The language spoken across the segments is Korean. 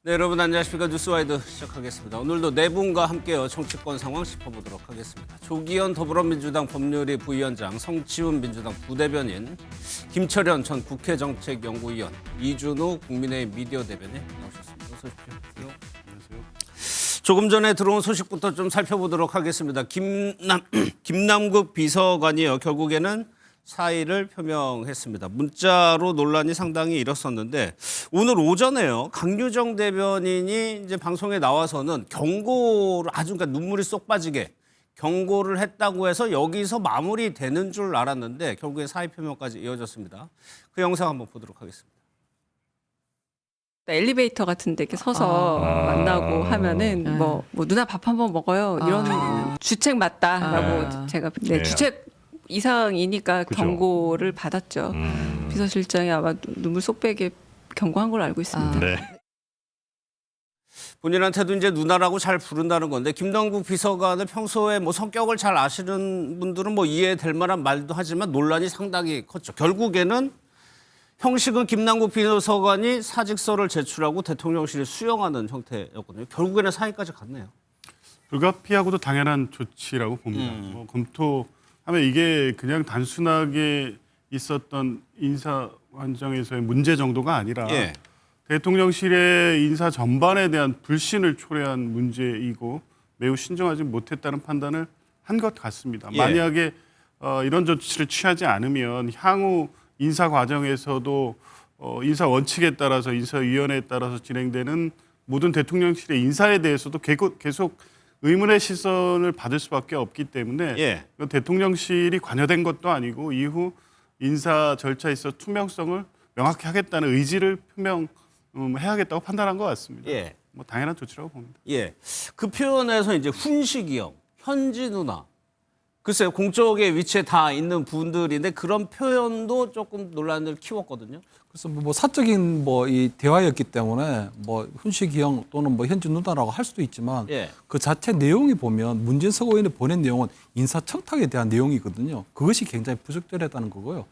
네, 여러분 안녕하십니까. 뉴스와이드 시작하겠습니다. 오늘도 네 분과 함께요. 정치권 상황 짚어보도록 하겠습니다. 조기현 더불어민주당 법률위 부위원장, 성치훈 민주당 부대변인, 김철현 전 국회정책연구위원, 이준우 국민의힘 미디어 대변인 나오셨습니다. 어서 오십시오. 안녕하세요. 조금 전에 들어온 소식부터 좀 살펴보도록 하겠습니다. 김남국 비서관이요. 결국에는 사의를 표명했습니다. 문자로 논란이 상당히 일었었는데 오늘 오전에요. 강유정 대변인이 이제 방송에 나와서는 경고를 아주 그러니까 눈물이 쏙 빠지게 경고를 했다고 해서 여기서 마무리되는 줄 알았는데 결국에 사의 표명까지 이어졌습니다. 그 영상 한번 보도록 하겠습니다. 엘리베이터 같은 데 이렇게 서서 만나고 하면은 뭐 누나 밥 한번 먹어요. 이런 주책 맞다라고 제가 주책 이상이니까 그죠. 경고를 받았죠. 비서실장이 아마 눈물 쏙 빼게 경고한 걸로 알고 있습니다. 네. 본인한테도 이제 누나라고 잘 부른다는 건데 김남국 비서관을 평소에 뭐 성격을 잘 아시는 분들은 뭐 이해될 만한 말도 하지만 논란이 상당히 컸죠. 결국에는 형식은 김남국 비서관이 사직서를 제출하고 대통령실에 수용하는 형태였거든요. 결국에는 사의까지 갔네요. 불가피하고도 당연한 조치라고 봅니다. 뭐 검토하면 이게 그냥 단순하게 있었던 인사 관정에서의 문제 정도가 아니라 예. 대통령실의 인사 전반에 대한 불신을 초래한 문제이고 매우 신중하지 못했다는 판단을 한 것 같습니다. 예. 만약에 이런 조치를 취하지 않으면 향후 인사 과정에서도 인사 원칙에 따라서 인사위원회에 따라서 진행되는 모든 대통령실의 인사에 대해서도 계속 의문의 시선을 받을 수밖에 없기 때문에 예. 대통령실이 관여된 것도 아니고 이후 인사 절차에 있어 투명성을 명확히 하겠다는 의지를 표명해야겠다고 판단한 것 같습니다. 예. 뭐 당연한 조치라고 봅니다. 예. 그 표현에서 이제 훈식이 형, 현지 누나. 글쎄요, 공적의 위치에 다 있는 분들인데 그런 표현도 조금 논란을 키웠거든요. 그래서 뭐 사적인 뭐 이 대화였기 때문에 뭐 훈식이 형 또는 뭐 현지 누나라고 할 수도 있지만 예. 그 자체 내용이 보면 문진석 의원이 보낸 내용은 인사청탁에 대한 내용이거든요. 그것이 굉장히 부적절했다는 거고요.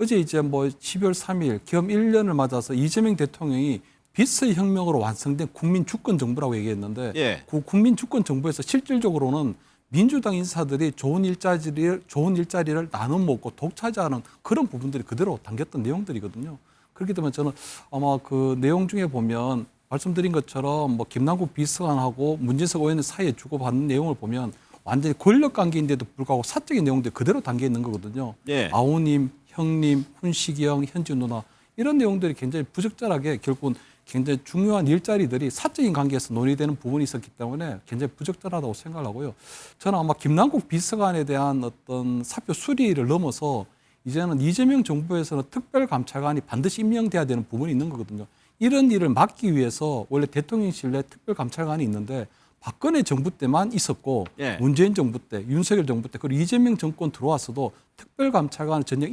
어제 이제 뭐 12월 3일 겸 1년을 맞아서 이재명 대통령이 비서혁명으로 완성된 국민주권정부라고 얘기했는데 예. 그 국민주권정부에서 실질적으로는 민주당 인사들이 좋은 일자리를 나눠 먹고 독차지하는 그런 부분들이 그대로 담겼던 내용들이거든요. 그렇기 때문에 저는 아마 그 내용 중에 보면 말씀드린 것처럼 뭐 김남국 비서관하고 문진석 의원의 사이에 주고받는 내용을 보면 완전히 권력 관계인데도 불구하고 사적인 내용들이 그대로 담겨 있는 거거든요. 예. 아우님, 형님, 훈식이 형, 현지 누나 이런 내용들이 굉장히 부적절하게 결국은 굉장히 중요한 일자리들이 사적인 관계에서 논의되는 부분이 있었기 때문에 굉장히 부적절하다고 생각을 하고요. 저는 아마 김남국 비서관에 대한 어떤 사표 수리를 넘어서 이제는 이재명 정부에서는 특별감찰관이 반드시 임명돼야 되는 부분이 있는 거거든요. 이런 일을 막기 위해서 원래 대통령실 내 특별감찰관이 있는데 박근혜 정부 때만 있었고 예. 문재인 정부 때, 윤석열 정부 때 그리고 이재명 정권 들어와서도 특별감찰관을 전혀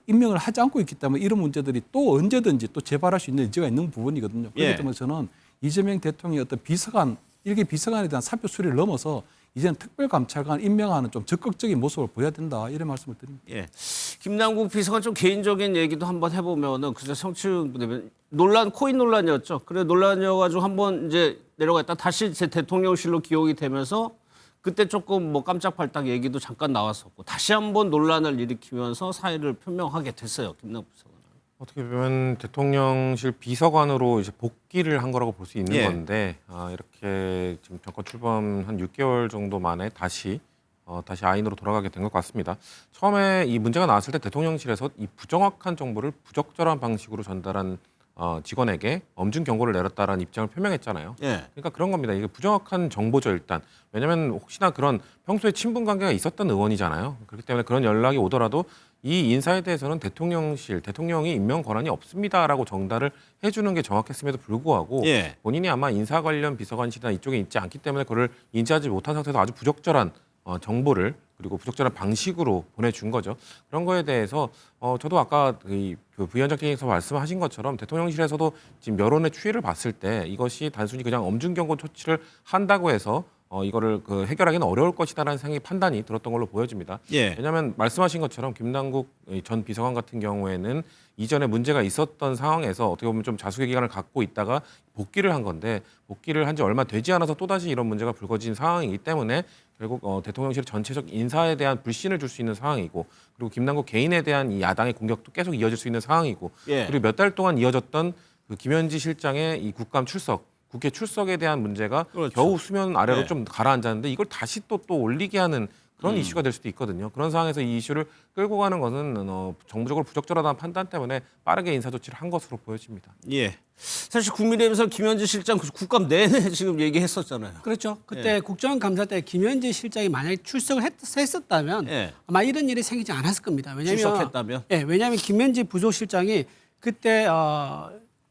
임명을 하지 않고 있기 때문에 이런 문제들이 또 언제든지 또 재발할 수 있는 여지가 있는 부분이거든요. 그렇기 예. 때문에 저는 이재명 대통령의 어떤 비서관, 일개 비서관에 대한 사표 수리를 넘어서 이제는 특별감찰관 임명하는 좀 적극적인 모습을 보여야 된다 이런 말씀을 드립니다. 예. 김남국 비서관 좀 개인적인 얘기도 한번 해보면은 그저 성취 논란 코인 논란이었죠. 그래 논란이어가지고 한번 이제 내려갔다 다시 제 대통령실로 기용이 되면서 그때 조금 뭐 깜짝팔딱 얘기도 잠깐 나왔었고 다시 한번 논란을 일으키면서 사의를 표명하게 됐어요. 김남국 비서관. 어떻게 보면 대통령실 비서관으로 이제 복귀를 한 거라고 볼 수 있는 예. 건데 이렇게 지금 정권 출범 한 6개월 정도 만에 다시 아인으로 돌아가게 된 것 같습니다. 처음에 이 문제가 나왔을 때 대통령실에서 이 부정확한 정보를 부적절한 방식으로 전달한 직원에게 엄중 경고를 내렸다라는 입장을 표명했잖아요. 예. 그러니까 그런 겁니다. 이게 부정확한 정보죠, 일단. 왜냐하면 혹시나 그런 평소에 친분 관계가 있었던 의원이잖아요. 그렇기 때문에 그런 연락이 오더라도 이 인사에 대해서는 대통령이 임명 권한이 없습니다라고 정달을 해주는 게 정확했음에도 불구하고 예. 본인이 아마 인사 관련 비서관실이나 이쪽에 있지 않기 때문에 그걸 인지하지 못한 상태에서 아주 부적절한 정보를 그리고 부적절한 방식으로 보내준 거죠. 그런 거에 대해서 저도 아까 그 부위원장께서 말씀하신 것처럼 대통령실에서도 지금 여론의 추이를 봤을 때 이것이 단순히 그냥 엄중 경고 조치를 한다고 해서 이거를 그 해결하기는 어려울 것이다라는 생각이 판단이 들었던 걸로 보여집니다. 예. 왜냐하면 말씀하신 것처럼 김남국 전 비서관 같은 경우에는 이전에 문제가 있었던 상황에서 어떻게 보면 좀 자숙의 기간을 갖고 있다가 복귀를 한 건데 복귀를 한 지 얼마 되지 않아서 또다시 이런 문제가 불거진 상황이기 때문에 결국 대통령실 전체적 인사에 대한 불신을 줄 수 있는 상황이고 그리고 김남국 개인에 대한 이 야당의 공격도 계속 이어질 수 있는 상황이고 예. 그리고 몇 달 동안 이어졌던 그 김현지 실장의 이 국감 출석 국회 출석에 대한 문제가 그렇죠. 겨우 수면 아래로 네. 좀 가라앉았는데 이걸 다시 또 올리게 하는 그런 이슈가 될 수도 있거든요. 그런 상황에서 이 이슈를 끌고 가는 것은 정부적으로 부적절하다는 판단 때문에 빠르게 인사 조치를 한 것으로 보여집니다. 예. 사실 국민의힘에서 김현지 실장 국감 내내 지금 얘기했었잖아요. 그렇죠. 그때 국정감사 때 김현지 실장이 만약에 출석을 했었다면 예. 아마 이런 일이 생기지 않았을 겁니다. 왜냐하면 출석했다면? 예, 왜냐하면 김현지 부속실장이 그때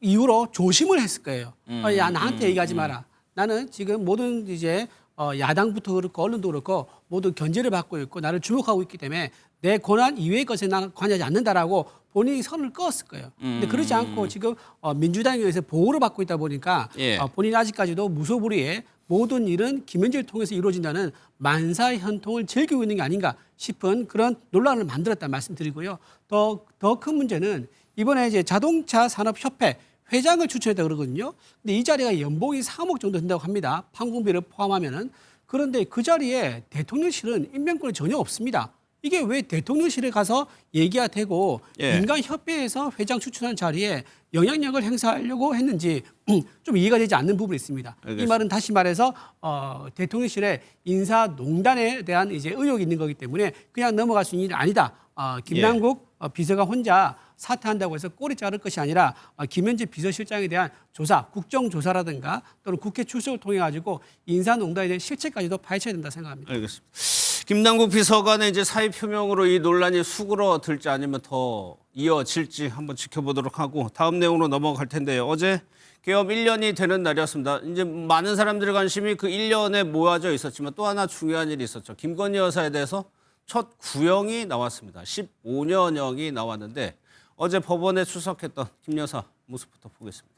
이후로 조심을 했을 거예요. 야 나한테 얘기하지 마라. 나는 지금 모든 이제 야당부터 그렇고 언론도 그렇고 모두 견제를 받고 있고 나를 주목하고 있기 때문에 내 권한 이외의 것에 나는 관여하지 않는다라고 본인이 선을 그었을 거예요. 근데 그렇지 않고 지금 민주당에 의해서 보호를 받고 있다 보니까 예. 본인이 아직까지도 무소불위에 모든 일은 김현지를 통해서 이루어진다는 만사현통을 즐기고 있는 게 아닌가 싶은 그런 논란을 만들었다는 말씀드리고요. 더 큰 문제는 이번에 이제 자동차 산업협회 회장을 추천했다 그러거든요. 근데 이 자리가 연봉이 3억 정도 된다고 합니다. 판공비를 포함하면은. 그런데 그 자리에 대통령실은 임명권이 전혀 없습니다. 이게 왜 대통령실에 가서 얘기가 되고 예. 민간협회에서 회장 추천한 자리에 영향력을 행사하려고 했는지 좀 이해가 되지 않는 부분이 있습니다. 알겠습니다. 이 말은 다시 말해서 대통령실에 인사농단에 대한 이제 의혹이 있는 거기 때문에 그냥 넘어갈 수 있는 일이 아니다. 김남국 비서가 혼자 사퇴한다고 해서 꼬리 자를 것이 아니라 김현지 비서실장에 대한 조사, 국정조사라든가 또는 국회 출석을 통해 가지고 인사농단에 대한 실체까지도 파헤쳐야 된다 생각합니다. 알겠습니다. 김남국 비서관의 이제 사의 표명으로 이 논란이 수그러들지 아니면 더 이어질지 한번 지켜보도록 하고 다음 내용으로 넘어갈 텐데요. 어제 개업 1년이 되는 날이었습니다. 이제 많은 사람들의 관심이 그 1년에 모아져 있었지만 또 하나 중요한 일이 있었죠. 김건희 여사에 대해서 첫 구형이 나왔습니다. 15년형이 나왔는데 어제 법원에 출석했던 김 여사 모습부터 보겠습니다.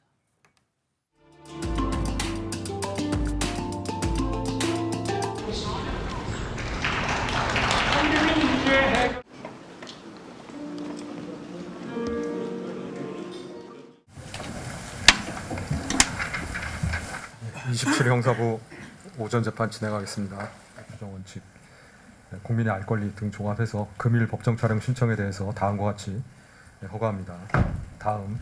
네, 27 형사부 오전 재판 진행하겠습니다. 규정원칙, 국민의 알 권리 등 종합해서 금일 법정 촬영 신청에 대해서 다음과 같이 허가합니다. 다음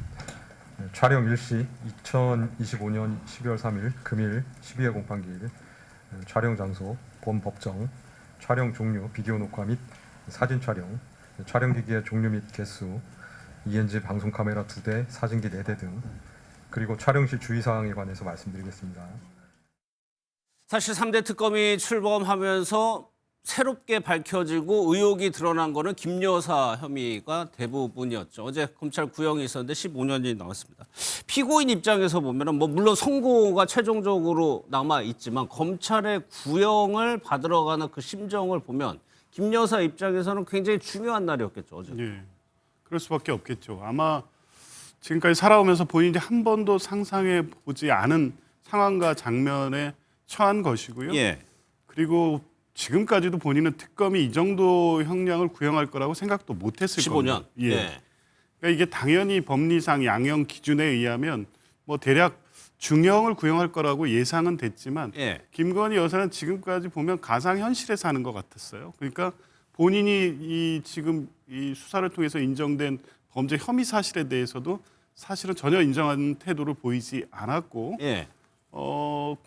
촬영 일시 2025년 12월 3일 금일 12회 공판기일 촬영 장소 본 법정 촬영 종류 비디오 녹화 및 사진 촬영 촬영기기의 종류 및 개수 ENG 방송 카메라 2대 사진기 4대 등 그리고 촬영실 주의사항에 관해서 말씀드리겠습니다. 사실 3대 특검이 출범하면서 새롭게 밝혀지고 의혹이 드러난 거는 김 여사 혐의가 대부분이었죠. 어제 검찰 구형이 있었는데 15년이 나왔습니다. 피고인 입장에서 보면은 뭐 물론 선고가 최종적으로 남아 있지만 검찰의 구형을 받으러 가는 그 심정을 보면 김 여사 입장에서는 굉장히 중요한 날이었겠죠. 어제. 예, 그럴 수밖에 없겠죠. 아마 지금까지 살아오면서 본인이 한 번도 상상해 보지 않은 상황과 장면에 처한 것이고요. 예. 그리고 지금까지도 본인은 특검이 이 정도 형량을 구형할 거라고 생각도 못했을 15년. 겁니다. 예. 예. 그러니까 이게 당연히 법리상 양형 기준에 의하면 뭐 대략 중형을 구형할 거라고 예상은 됐지만 예. 김건희 여사는 지금까지 보면 가상 현실에 사는 것 같았어요. 그러니까 본인이 이 지금 이 수사를 통해서 인정된 범죄 혐의 사실에 대해서도 사실은 전혀 인정하는 태도를 보이지 않았고 예.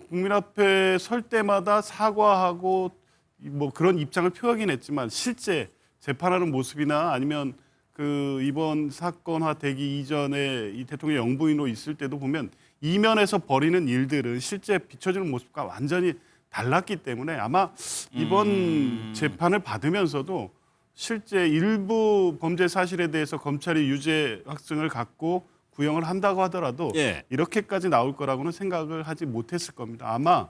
국민 앞에 설 때마다 사과하고 뭐 그런 입장을 표하긴 했지만 실제 재판하는 모습이나 아니면 그 이번 사건화되기 이전에 이 대통령 영부인으로 있을 때도 보면 이면에서 벌이는 일들은 실제 비춰지는 모습과 완전히 달랐기 때문에 아마 이번 재판을 받으면서도 실제 일부 범죄 사실에 대해서 검찰이 유죄 확증을 갖고 구형을 한다고 하더라도 예. 이렇게까지 나올 거라고는 생각을 하지 못했을 겁니다. 아마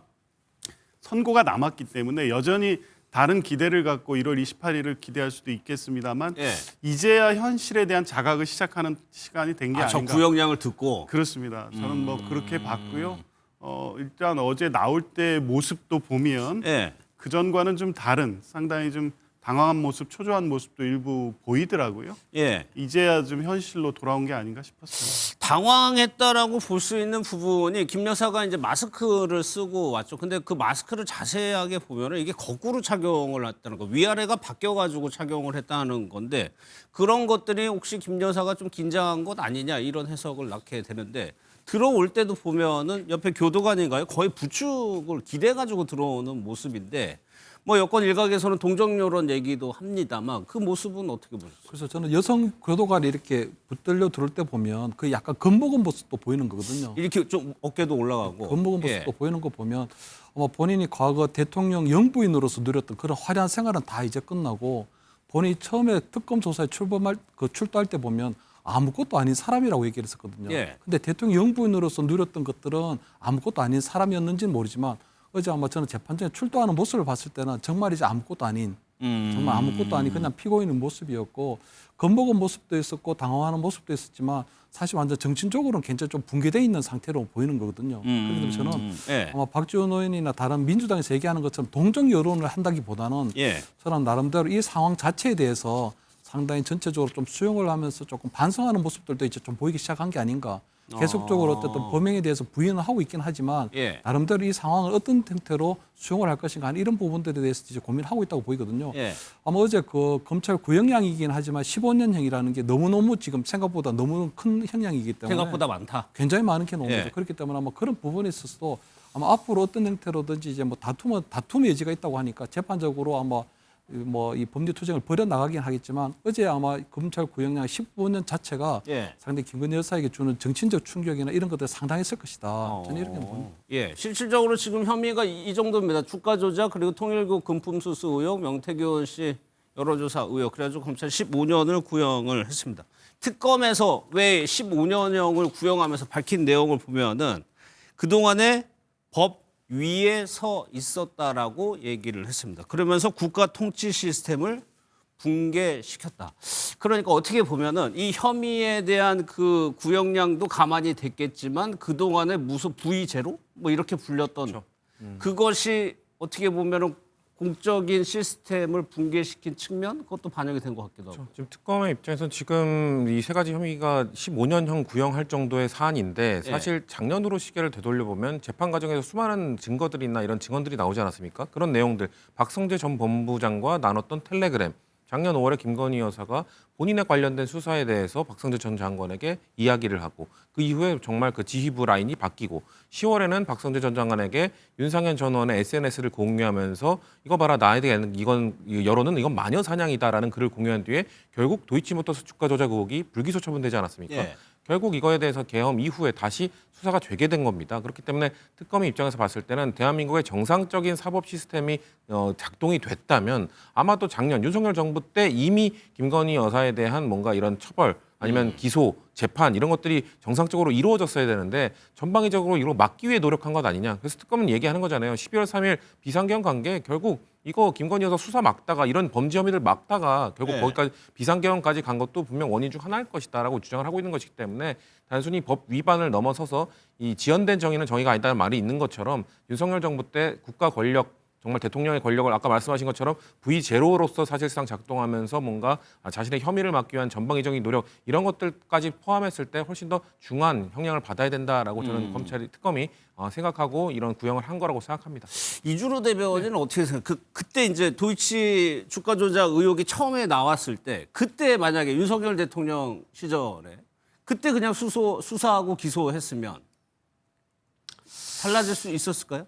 선고가 남았기 때문에 여전히 다른 기대를 갖고 1월 28일을 기대할 수도 있겠습니다만 예. 이제야 현실에 대한 자각을 시작하는 시간이 된 게 아, 저 아닌가. 구형량을 듣고 그렇습니다. 저는 뭐 그렇게 봤고요. 일단 어제 나올 때 모습도 보면 예. 그 전과는 좀 다른 상당히 좀 당황한 모습, 초조한 모습도 일부 보이더라고요. 예. 이제야 좀 현실로 돌아온 게 아닌가 싶었어요. 당황했다라고 볼 수 있는 부분이 김 여사가 이제 마스크를 쓰고 왔죠. 근데 그 마스크를 자세하게 보면은 이게 거꾸로 착용을 했다는 거, 위아래가 바뀌어가지고 착용을 했다는 건데 그런 것들이 혹시 김 여사가 좀 긴장한 것 아니냐 이런 해석을 낳게 되는데 들어올 때도 보면은 옆에 교도관인가요? 거의 부축을 기대가지고 들어오는 모습인데. 뭐 여권 일각에서는 동정요론 얘기도 합니다만 그 모습은 어떻게 보셨어요? 그래서 저는 여성 교도관이 이렇게 붙들려 들어올 때 보면 그 약간 겁먹은 모습도 보이는 거거든요. 이렇게 좀 어깨도 올라가고 겁먹은 모습도 보이는 거 보면 아마 본인이 과거 대통령 영부인으로서 누렸던 그런 화려한 생활은 다 이제 끝나고 본인이 처음에 특검 조사에 출두할 때 보면 아무것도 아닌 사람이라고 얘기를 했었거든요. 예. 근데 대통령 영부인으로서 누렸던 것들은 아무것도 아닌 사람이었는지는 모르지만 어제 아마 저는 재판장에 출두하는 모습을 봤을 때는 정말 이제 아무것도 아닌 정말 아무것도 아닌 그냥 피고인의 모습이었고 겁먹은 모습도 있었고 당황하는 모습도 있었지만 사실 완전 정신적으로는 굉장히 좀 붕괴돼 있는 상태로 보이는 거거든요. 그래서 저는 예. 아마 박지원 의원이나 다른 민주당에서 얘기하는 것처럼 동정 여론을 한다기보다는 예. 저는 나름대로 이 상황 자체에 대해서 상당히 전체적으로 좀 수용을 하면서 조금 반성하는 모습들도 이제 좀 보이기 시작한 게 아닌가. 계속적으로 어떤 범행에 대해서 부인을 하고 있긴 하지만 예. 나름대로 이 상황을 어떤 형태로 수용을 할 것인가 하는 이런 부분들에 대해서 이제 고민하고 있다고 보이거든요. 예. 아마 어제 그 검찰 구형량이긴 하지만 15년형이라는 게 너무너무 지금 생각보다 너무 큰 형량이기 때문에 생각보다 많다. 굉장히 많은 게 나온 예. 거죠. 그렇기 때문에 아마 그런 부분에 있어서도 아마 앞으로 어떤 형태로든지 이제 뭐 다툼의 여지가 있다고 하니까 재판적으로 아마 뭐 이 범죄 투쟁을 벌여 나가긴 하겠지만 어제 아마 검찰 구형량 15년 자체가 예. 상당히 김건희 여사에게 주는 정신적 충격이나 이런 것들이 상당했을 것이다. 저는 이렇게 봅니다. 예, 실질적으로 지금 혐의가 이 정도입니다. 주가 조작 그리고 통일국 금품 수수 의혹, 명태균 씨 여론조사 의혹. 그래가지고 검찰 15년을 구형을 했습니다. 특검에서 왜 15년형을 구형하면서 밝힌 내용을 보면은 그 동안에 법 위에 서 있었다라고 얘기를 했습니다. 그러면서 국가 통치 시스템을 붕괴시켰다. 그러니까 어떻게 보면은 이 혐의에 대한 그 구형량도 가만히 됐겠지만 그 동안에 무슨 V0 뭐 이렇게 불렸던 그것이 어떻게 보면은 공적인 시스템을 붕괴시킨 측면 그것도 반영이 된 것 같기도 하고. 지금 특검의 입장에서는 지금 이 세 가지 혐의가 15년형 구형할 정도의 사안인데 사실 작년으로 시계를 되돌려 보면 재판 과정에서 수많은 증거들이나 이런 증언들이 나오지 않았습니까? 그런 내용들 박성재 전 법무부장과 나눴던 텔레그램. 작년 5월에 김건희 여사가 본인에 관련된 수사에 대해서 박성재 전 장관에게 이야기를 하고 그 이후에 정말 그 지휘부 라인이 바뀌고 10월에는 박성재 전 장관에게 윤상현 전 의원의 SNS를 공유하면서 이거 봐라 나에 대한 이건 여론은 이건 마녀 사냥이다라는 글을 공유한 뒤에 결국 도이치모터스 주가 조작 의혹이 불기소 처분되지 않았습니까? 예. 결국 이거에 대해서 계엄 이후에 다시 수사가 되게 된 겁니다. 그렇기 때문에 특검의 입장에서 봤을 때는 대한민국의 정상적인 사법 시스템이 작동이 됐다면 아마도 작년 윤석열 정부 때 이미 김건희 여사에 대한 뭔가 이런 처벌 아니면 기소, 재판 이런 것들이 정상적으로 이루어졌어야 되는데 전방위적으로 이걸 막기 위해 노력한 것 아니냐. 그래서 특검은 얘기하는 거잖아요. 12월 3일 비상계엄 관계 결국 이거 김건희 여사 수사 막다가 이런 범죄 혐의들 막다가 결국 네. 거기까지 비상계엄까지 간 것도 분명 원인 중 하나일 것이다라고 주장을 하고 있는 것이기 때문에 단순히 법 위반을 넘어서서 이 지연된 정의는 정의가 아니다는 말이 있는 것처럼 윤석열 정부 때 국가 권력 정말 대통령의 권력을 아까 말씀하신 것처럼 V0로서 사실상 작동하면서 뭔가 자신의 혐의를 막기 위한 전방위적인 노력 이런 것들까지 포함했을 때 훨씬 더 중한 형량을 받아야 된다라고 저는 검찰이 특검이 생각하고 이런 구형을 한 거라고 생각합니다. 이준호 대변인은 어떻게 생각해요? 그때 이제 도이치 주가 조작 의혹이 처음에 나왔을 때 그때 만약에 윤석열 대통령 시절에 그때 그냥 수사하고 기소했으면 달라질 수 있었을까요?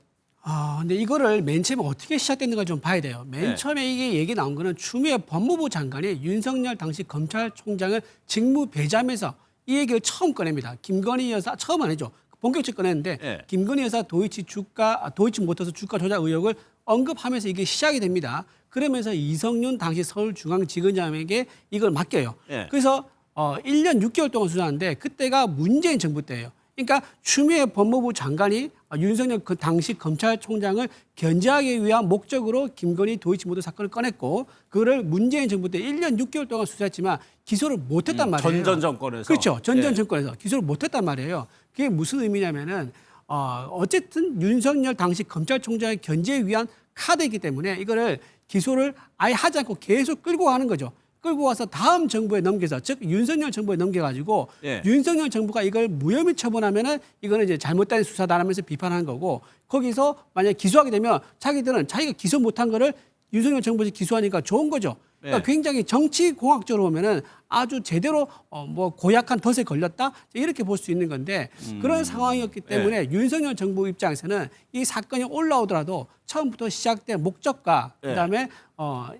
근데 이거를 맨 처음에 어떻게 시작됐는가 좀 봐야 돼요. 맨 네. 처음에 이게 얘기 나온 거는 추미애 법무부 장관이 윤석열 당시 검찰총장을 직무 배제하면서 이 얘기를 처음 꺼냅니다. 김건희 여사 처음 아니죠. 본격적으로 꺼냈는데 네. 김건희 여사 도이치모터스 주가 조작 의혹을 언급하면서 이게 시작이 됩니다. 그러면서 이성윤 당시 서울중앙지검장에게 이걸 맡겨요. 네. 그래서 1년 6개월 동안 수사하는데 그때가 문재인 정부 때예요. 그러니까 추미애 법무부 장관이 윤석열 그 당시 검찰총장을 견제하기 위한 목적으로 김건희 도이치모터 사건을 꺼냈고 그거를 문재인 정부 때 1년 6개월 동안 수사했지만 기소를 못했단 말이에요. 전전 정권에서. 그렇죠. 전전 예. 정권에서 기소를 못했단 말이에요. 그게 무슨 의미냐면은 어쨌든 윤석열 당시 검찰총장의 견제에 위한 카드이기 때문에 이거를 기소를 아예 하지 않고 계속 끌고 가는 거죠. 끌고 와서 다음 정부에 넘겨서, 즉 윤석열 정부에 넘겨가지고 예. 윤석열 정부가 이걸 무혐의 처분하면은 이거는 이제 잘못된 수사다라면서 비판하는 거고, 거기서 만약 기소하게 되면 자기들은 자기가 기소 못한 거를 윤석열 정부에서 기소하니까 좋은 거죠. 그러니까 예. 굉장히 정치 공학적으로 보면은 아주 제대로 뭐 고약한 덫에 걸렸다 이렇게 볼 수 있는 건데, 그런 상황이었기 때문에 윤석열 정부 입장에서는 이 사건이 올라오더라도 처음부터 시작된 목적과 예. 그다음에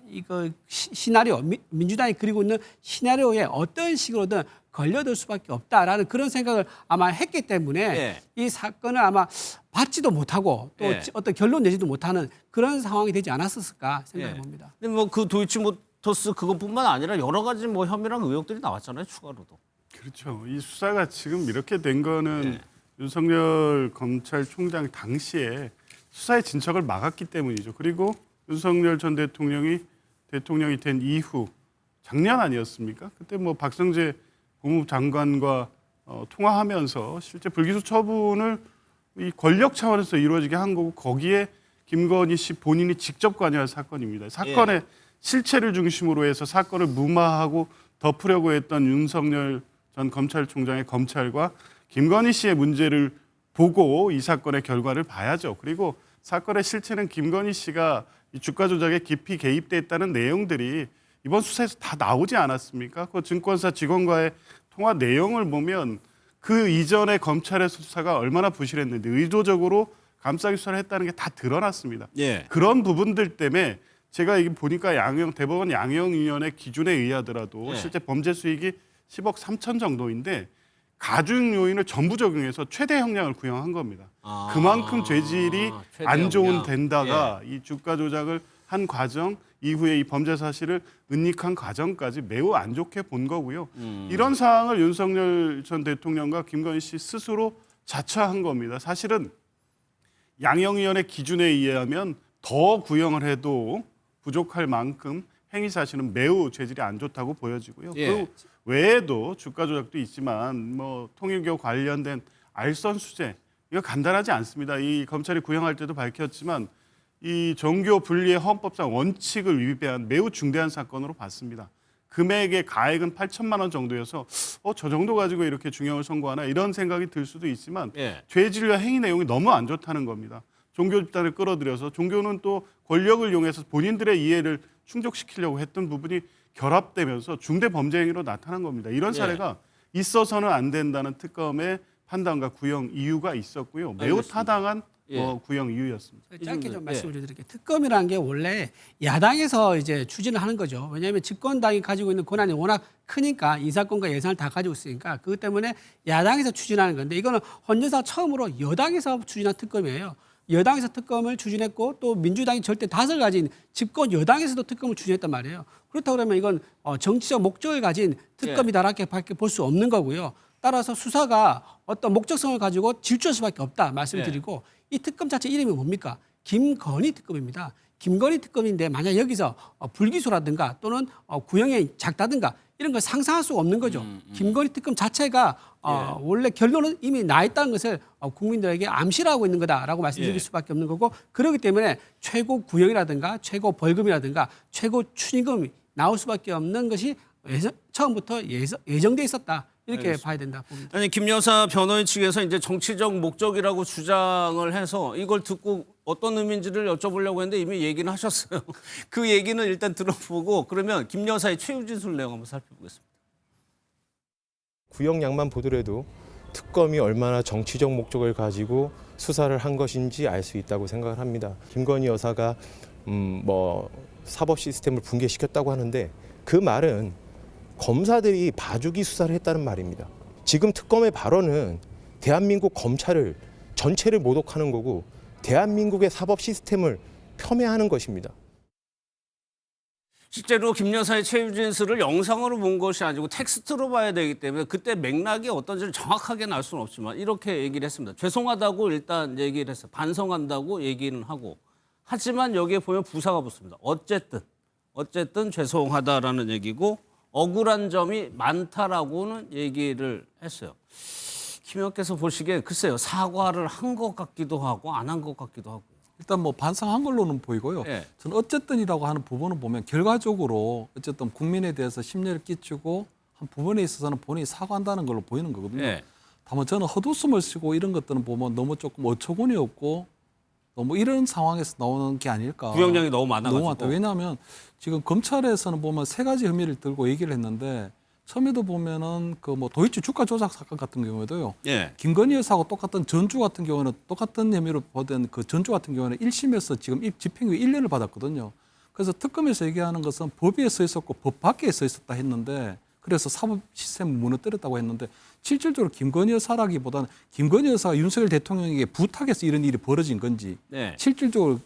이거 시나리오, 민주당이 그리고 있는 시나리오에 어떤 식으로든 걸려들 수밖에 없다라는 그런 생각을 아마 했기 때문에 예. 이 사건을 아마 받지도 못하고 또 예. 어떤 결론 내지도 못하는 그런 상황이 되지 않았을까 생각해 예. 봅니다. 근데 뭐 그 도이치모터스 그것뿐만 아니라 여러 가지 뭐 혐의랑 의혹들이 나왔잖아요, 추가로도. 그렇죠. 이 수사가 지금 이렇게 된 거는 윤석열 검찰총장 당시에 수사의 진척을 막았기 때문이죠. 그리고 윤석열 전 대통령이 된 이후 작년 아니었습니까? 그때 뭐 박성재 법무장관과 통화하면서 실제 불기소 처분을 이 권력 차원에서 이루어지게 한 거고, 거기에 김건희 씨 본인이 직접 관여한 사건입니다. 사건의 실체를 중심으로 해서 사건을 무마하고 덮으려고 했던 윤석열 전 검찰총장의 검찰과 김건희 씨의 문제를 보고 이 사건의 결과를 봐야죠. 그리고 사건의 실체는 김건희 씨가 이 주가 조작에 깊이 개입됐다는 내용들이 이번 수사에서 다 나오지 않았습니까? 그 증권사 직원과의 통화 내용을 보면 그 이전에 검찰의 수사가 얼마나 부실했는지, 의도적으로 감싸기 수사를 했다는 게 다 드러났습니다. 예. 그런 부분들 때문에 제가 이게 보니까 대법원 양형위원회 기준에 의하더라도 실제 범죄 수익이 10억 3천 정도인데 가중 요인을 전부 적용해서 최대 형량을 구형한 겁니다. 그만큼 죄질이 최대 안 좋은 형량. 데다가 이 주가 조작을 한 과정 이후에 이 범죄 사실을 은닉한 과정까지 매우 안 좋게 본 거고요. 이런 상황을 윤석열 전 대통령과 김건희 씨 스스로 자처한 겁니다. 사실은 양형위원회 기준에 의하면 더 구형을 해도 부족할 만큼 행위 사실은 매우 죄질이 안 좋다고 보여지고요. 예. 그 외에도 주가 조작도 있지만 뭐 통일교 관련된 알선 수재 이거 간단하지 않습니다. 이 검찰이 구형할 때도 밝혔지만 이 종교 분리의 헌법상 원칙을 위배한 매우 중대한 사건으로 봤습니다. 금액의 가액은 8천만 원 정도여서 저 정도 가지고 이렇게 중형을 선고하나 이런 생각이 들 수도 있지만 예. 죄질과 행위 내용이 너무 안 좋다는 겁니다. 종교 집단을 끌어들여서 종교는 또 권력을 이용해서 본인들의 이해를 충족시키려고 했던 부분이 결합되면서 중대 범죄 행위로 나타난 겁니다. 이런 사례가 있어서는 안 된다는 특검의 판단과 구형 이유가 있었고요. 매우 알겠습니다. 타당한 예. 구형 이유였습니다. 짧게 좀 예. 말씀을 드릴게요. 특검이라는 게 원래 야당에서 이제 추진을 하는 거죠. 왜냐하면 집권당이 가지고 있는 권한이 워낙 크니까 인사권과 예산을 다 가지고 있으니까 그것 때문에 야당에서 추진하는 건데, 이거는 헌정사 처음으로 여당에서 추진한 특검이에요. 여당에서 특검을 추진했고 또 민주당이 절대 다수를 가진 집권 여당에서도 특검을 추진했단 말이에요. 그렇다고 그러면 이건 정치적 목적을 가진 특검이다라고 밖에 볼 수 없는 거고요. 따라서 수사가 어떤 목적성을 가지고 질주할 수밖에 없다 말씀드리고, 이 특검 자체 이름이 뭡니까? 김건희 특검입니다. 김건희 특검인데 만약 여기서 불기소라든가 또는 구형이 작다든가 이런 걸 상상할 수가 없는 거죠. 김건희 특검 자체가 원래 결론은 이미 나 있다는 것을 국민들에게 암시를 하고 있는 거다라고 말씀드릴 수밖에 없는 거고, 그렇기 때문에 최고 구형이라든가 최고 벌금이라든가 최고 추징금이 나올 수밖에 없는 것이 처음부터 예정돼 있었다. 이렇게 봐야 된다 봅니다. 아니 김 여사 변호인 측에서 이제 정치적 목적이라고 주장을 해서 이걸 듣고 어떤 의미인지를 여쭤보려고 했는데 이미 얘기는 하셨어요. 그 얘기는 일단 들어보고 그러면 김 여사의 최후 진술 내용 한번 살펴보겠습니다. 구형량만 보더라도 특검이 얼마나 정치적 목적을 가지고 수사를 한 것인지 알 수 있다고 생각을 합니다. 김건희 여사가 사법 시스템을 붕괴시켰다고 하는데 그 말은 검사들이 봐주기 수사를 했다는 말입니다. 지금 특검의 발언은 대한민국 검찰을 전체를 모독하는 거고 대한민국의 사법 시스템을 폄훼하는 것입니다. 실제로 김 여사의 최후 진술을 영상으로 본 것이 아니고 텍스트로 봐야 되기 때문에 그때 맥락이 어떤지를 정확하게는 알 수는 없지만 이렇게 얘기를 했습니다. 죄송하다고 일단 얘기를 했어요. 반성한다고 얘기는 하고. 하지만 여기에 보면 부사가 붙습니다. 어쨌든 죄송하다라는 얘기고 억울한 점이 많다라고는 얘기를 했어요. 김 의원께서 보시기에 글쎄요 사과를 한 것 같기도 하고 안 한 것 같기도 하고. 일단 뭐 반성한 걸로는 보이고요. 예. 저는 어쨌든이라고 하는 부분을 보면 결과적으로 어쨌든 국민에 대해서 심려를 끼치고 한 부분에 있어서는 본인이 사과한다는 걸로 보이는 거거든요. 예. 다만 저는 헛웃음을 쓰고 이런 것들은 보면 너무 조금 어처구니 없고 너무 이런 상황에서 나오는 게 아닐까. 구형량이 너무 많아가지고. 너무 많다. 왜냐하면 지금 검찰에서는 보면 세 가지 혐의를 들고 얘기를 했는데 처음에도 보면은 그 뭐 도이치 주가 조작 사건 같은 경우에도요. 예. 김건희 여사하고 똑같은 전주 같은 경우는 똑같은 혐의로 보던 그 전주 같은 경우는 1심에서 지금 집행유예 1년을 받았거든요. 그래서 특검에서 얘기하는 것은 법에 써 있었고 법 밖에 써 있었다 했는데 그래서 사법 시스템을 무너뜨렸다고 했는데 실질적으로 김건희 여사라기보다는 김건희 여사가 윤석열 대통령에게 부탁해서 이런 일이 벌어진 건지 네. 실질적으로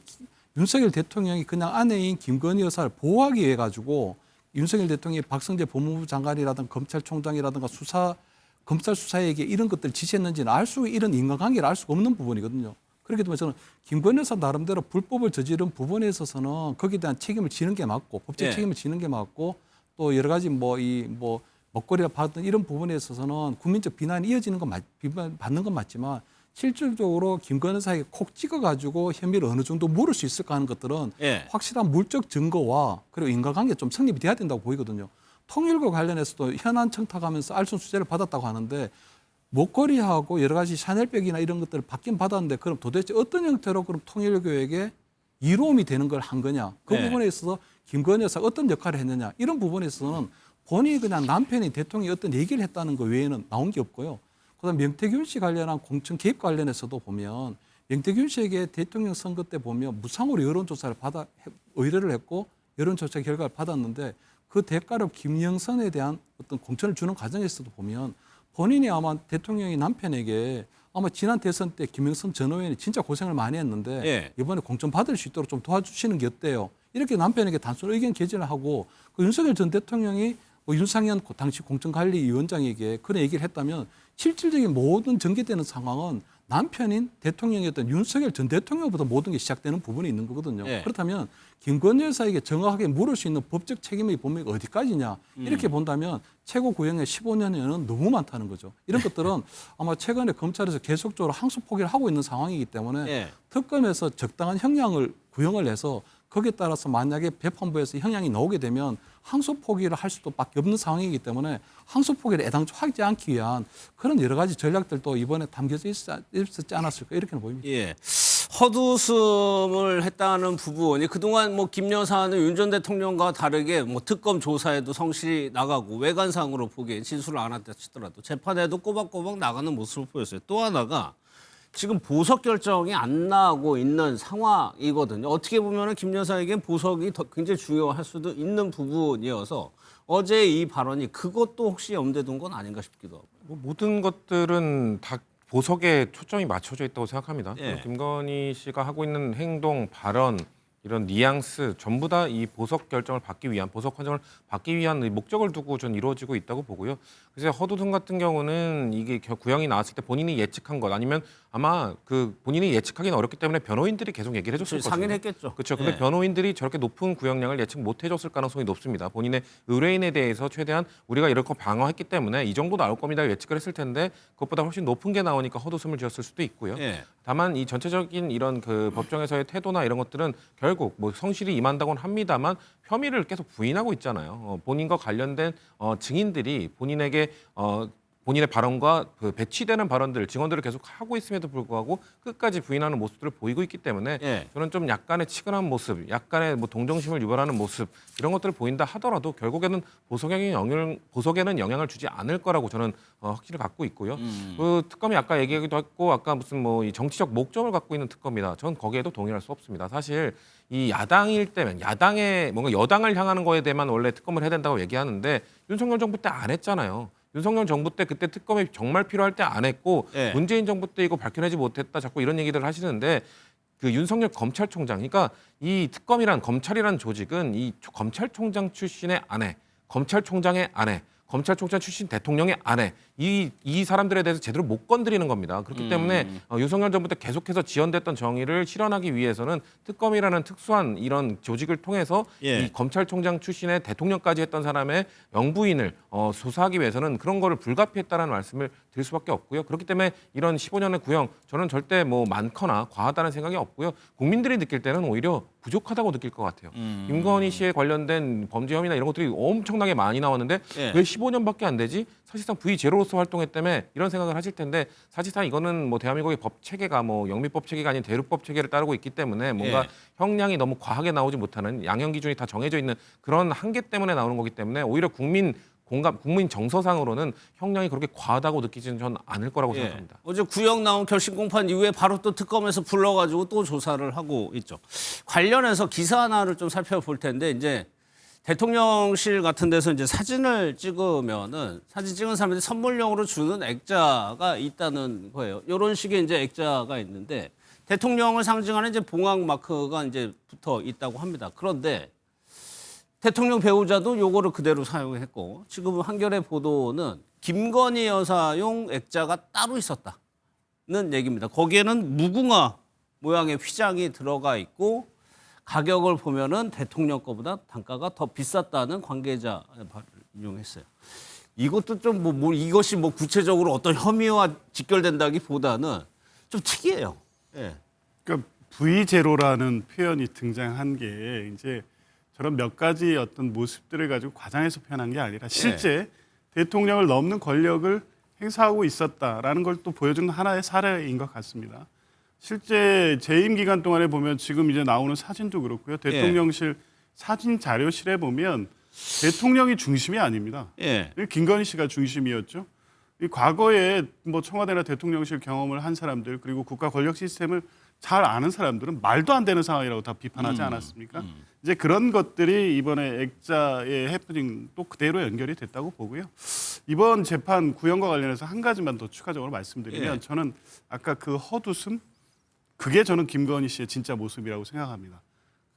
윤석열 대통령이 그냥 아내인 김건희 여사를 보호하기 위해 가지고 윤석열 대통령이 박성재 법무부 장관이라든가 검찰총장이라든가 검찰 수사에게 이런 것들을 지시했는지는 이런 인간관계를 알 수가 없는 부분이거든요. 그렇기 때문에 저는 김건희 여사 나름대로 불법을 저지른 부분에 있어서는 거기에 대한 책임을 지는 게 맞고 법적 예. 책임을 지는 게 맞고 또 여러 가지 먹거리를 받은 이런 부분에 있어서는 국민적 비난이 이어지는 건 비판 받는 건 맞지만 실질적으로 김건희 여사에게 콕 찍어가지고 혐의를 어느 정도 물을 수 있을까 하는 것들은 예. 확실한 물적 증거와 그리고 인과관계 좀 성립이 돼야 된다고 보이거든요. 통일과 관련해서도 현안 청탁하면서 알선수재를 받았다고 하는데 목걸이하고 여러 가지 샤넬백이나 이런 것들을 받긴 받았는데 그럼 도대체 어떤 형태로 그럼 통일교에게 이로움이 되는 걸 한 거냐. 그 네. 부분에 있어서 김건희 여사가 어떤 역할을 했느냐. 이런 부분에 있어서는 본인이 그냥 남편이 대통령이 어떤 얘기를 했다는 것 외에는 나온 게 없고요. 그다음 명태균 씨 관련한 공천 개입 관련해서도 보면 명태균 씨에게 대통령 선거 때 보면 무상으로 여론조사를 의뢰를 했고 여론조사 결과를 받았는데 그 대가로 김영선에 대한 어떤 공천을 주는 과정에서도 보면 본인이 아마 대통령이 남편에게 아마 지난 대선 때 김영선 전 의원이 진짜 고생을 많이 했는데 예. 이번에 공천 받을 수 있도록 좀 도와주시는 게 어때요? 이렇게 남편에게 단순 의견 개진을 하고 그 윤석열 전 대통령이 윤상현 당시 공천관리위원장에게 그런 얘기를 했다면 실질적인 모든 전개되는 상황은 남편인 대통령이었던 윤석열 전 대통령부터 모든 게 시작되는 부분이 있는 거거든요. 예. 그렇다면 김건희 여사에게 정확하게 물을 수 있는 법적 책임의 범위가 어디까지냐 이렇게 본다면 최고 구형의 15년에는 너무 많다는 거죠. 이런 것들은 아마 최근에 검찰에서 계속적으로 항소 포기를 하고 있는 상황이기 때문에 예. 특검에서 적당한 구형을 해서 거기에 따라서 만약에 재판부에서 형량이 나오게 되면 항소 포기를 할 수도밖에 없는 상황이기 때문에 항소 포기를 애당초 하지 않기 위한 그런 여러 가지 전략들도 이번에 담겨져 있었지 않았을까 이렇게는 보입니다. 예. 헛웃음을 했다는 부분이 그동안 뭐 김 여사는 윤 전 대통령과 다르게 뭐 특검 조사에도 성실히 나가고 외관상으로 보기엔 진술을 안 한다 치더라도 재판에도 꼬박꼬박 나가는 모습을 보였어요. 또 하나가 지금 보석 결정이 안 나오고 있는 상황이거든요. 어떻게 보면은 김 여사에겐 보석이 굉장히 중요할 수도 있는 부분이어서 어제 이 발언이 그것도 혹시 염두에 둔 건 아닌가 싶기도 하고. 뭐 모든 것들은 다 보석에 초점이 맞춰져 있다고 생각합니다. 예. 김건희 씨가 하고 있는 행동, 발언, 이런 뉘앙스 전부 다 이 보석 결정을 받기 위한 보석 판정을 받기 위한 목적을 두고 전 이루어지고 있다고 보고요. 그래서 허두순 같은 경우는 이게 구형이 나왔을 때 본인이 예측한 것 아니면 아마 그 본인이 예측하기는 어렵기 때문에 변호인들이 계속 얘기를 해줬을 거죠. 상인했겠죠. 그렇죠. 근데 예. 변호인들이 저렇게 높은 구형량을 예측 못 해줬을 가능성이 높습니다. 본인의 의뢰인에 대해서 최대한 우리가 이럴 거 방어했기 때문에 이 정도 나올 겁니다 예측을 했을 텐데 그것보다 훨씬 높은 게 나오니까 헛웃음을 지었을 수도 있고요. 예. 다만 이 전체적인 이런 그 법정에서의 태도나 이런 것들은 결국 뭐 성실히 임한다고는 합니다만 혐의를 계속 부인하고 있잖아요. 본인과 관련된 증인들이 본인에게 본인의 발언과 그 배치되는 발언들, 증언들을 계속 하고 있음에도 불구하고 끝까지 부인하는 모습들을 보이고 있기 때문에 예. 저는 좀 약간의 치근한 모습, 약간의 뭐 동정심을 유발하는 모습 이런 것들을 보인다 하더라도 결국에는 보석에는 영향을 주지 않을 거라고 저는 확신을 갖고 있고요. 그 특검이 아까 얘기하기도 했고 아까 무슨 뭐 이 정치적 목적을 갖고 있는 특검이다. 전 거기에도 동의할 수 없습니다. 사실 이 야당일 때면 야당의 뭔가 여당을 향하는 거에 대해만 원래 특검을 해야 된다고 얘기하는데 윤석열 정부 때 안 했잖아요. 윤석열 정부 때 그때 특검이 정말 필요할 때 안 했고 예. 문재인 정부 때 이거 밝혀내지 못했다 자꾸 이런 얘기들을 하시는데 그 윤석열 검찰총장 그러니까 이 특검이란 검찰이란 조직은 이 검찰총장 출신의 아내 검찰총장의 아내 검찰총장 출신 대통령의 아내 이 이 사람들에 대해서 제대로 못 건드리는 겁니다. 그렇기 때문에 윤석열 정부 때 계속해서 지연됐던 정의를 실현하기 위해서는 특검이라는 특수한 이런 조직을 통해서 예. 이 검찰총장 출신의 대통령까지 했던 사람의 영부인을 조사하기 위해서는 그런 거를 불가피했다라는 말씀을 드릴 수밖에 없고요. 그렇기 때문에 이런 15년의 구형 저는 절대 뭐 많거나 과하다는 생각이 없고요. 국민들이 느낄 때는 오히려 부족하다고 느낄 것 같아요. 김건희 씨에 관련된 범죄 혐의나 이런 것들이 엄청나게 많이 나왔는데 예. 왜 15년밖에 안 되지? 사실상 V0로서 활동했다며 이런 생각을 하실 텐데 사실상 이거는 뭐 대한민국의 법 체계가 뭐 영미법 체계가 아닌 대륙법 체계를 따르고 있기 때문에 뭔가 예. 형량이 너무 과하게 나오지 못하는 양형 기준이 다 정해져 있는 그런 한계 때문에 나오는 거기 때문에 오히려 국민 정서상으로는 형량이 그렇게 과하다고 느끼지는 전 않을 거라고 예. 생각합니다. 어제 구형 나온 결심 공판 이후에 바로 또 특검에서 불러가지고 또 조사를 하고 있죠. 관련해서 기사 하나를 좀 살펴볼 텐데 이제 대통령실 같은 데서 이제 사진을 찍으면은 사진 찍은 사람들이 선물용으로 주는 액자가 있다는 거예요. 이런 식의 이제 액자가 있는데 대통령을 상징하는 이제 봉황 마크가 이제 붙어 있다고 합니다. 그런데 대통령 배우자도 요거를 그대로 사용했고 지금 한겨레 보도는 김건희 여사용 액자가 따로 있었다는 얘기입니다. 거기에는 무궁화 모양의 휘장이 들어가 있고 가격을 보면은 대통령 거보다 단가가 더 비쌌다는 관계자 말을 인용했어요. 이것도 좀 뭐 이것이 뭐 구체적으로 어떤 혐의와 직결된다기보다는 좀 특이해요. 예. 그러니까 V0라는 표현이 등장한 게 이제 저런 몇 가지 어떤 모습들을 가지고 과장해서 표현한 게 아니라 실제 대통령을 넘는 권력을 행사하고 있었다라는 걸 또 보여주는 하나의 사례인 것 같습니다. 실제 재임 기간 동안에 보면 지금 이제 나오는 사진도 그렇고요. 대통령실 사진 자료실에 보면 대통령이 중심이 아닙니다. 예. 김건희 씨가 중심이었죠. 이 과거에 뭐 청와대나 대통령실 경험을 한 사람들 그리고 국가 권력 시스템을 잘 아는 사람들은 말도 안 되는 상황이라고 다 비판하지 않았습니까? 이제 그런 것들이 이번에 액자의 해프닝 또 그대로 연결이 됐다고 보고요. 이번 재판 구형과 관련해서 한 가지만 더 추가적으로 말씀드리면 예. 저는 아까 그 헛웃음 그게 저는 김건희 씨의 진짜 모습이라고 생각합니다.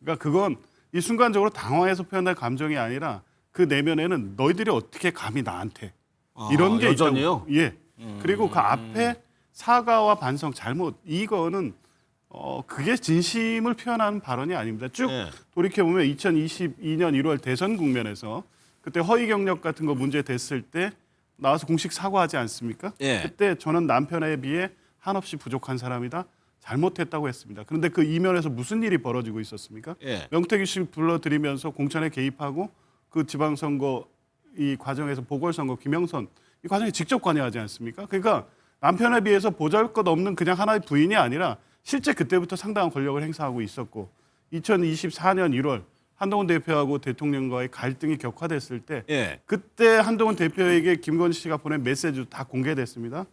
그러니까 그건 이 순간적으로 당황해서 표현할 감정이 아니라 그 내면에는 너희들이 어떻게 감히 나한테 이런 게 여전히요? 있다고. 예. 그리고 그 앞에 사과와 반성, 잘못 이거는 그게 진심을 표현하는 발언이 아닙니다. 쭉 예. 돌이켜 보면 2022년 1월 대선 국면에서 그때 허위 경력 같은 거 문제 됐을 때 나와서 공식 사과하지 않습니까? 예. 그때 저는 남편에 비해 한없이 부족한 사람이다. 잘못했다고 했습니다. 그런데 그 이면에서 무슨 일이 벌어지고 있었습니까? 예. 명태균 씨 불러들이면서 공천에 개입하고 그 지방선거 이 과정에서 보궐선거 김영선 이 과정에 직접 관여하지 않습니까? 그러니까 남편에 비해서 보잘것없는 그냥 하나의 부인이 아니라 실제 그때부터 상당한 권력을 행사하고 있었고 2024년 1월 한동훈 대표하고 대통령과의 갈등이 격화됐을 때 예. 그때 한동훈 대표에게 김건희 씨가 보낸 메시지도 다 공개됐습니다.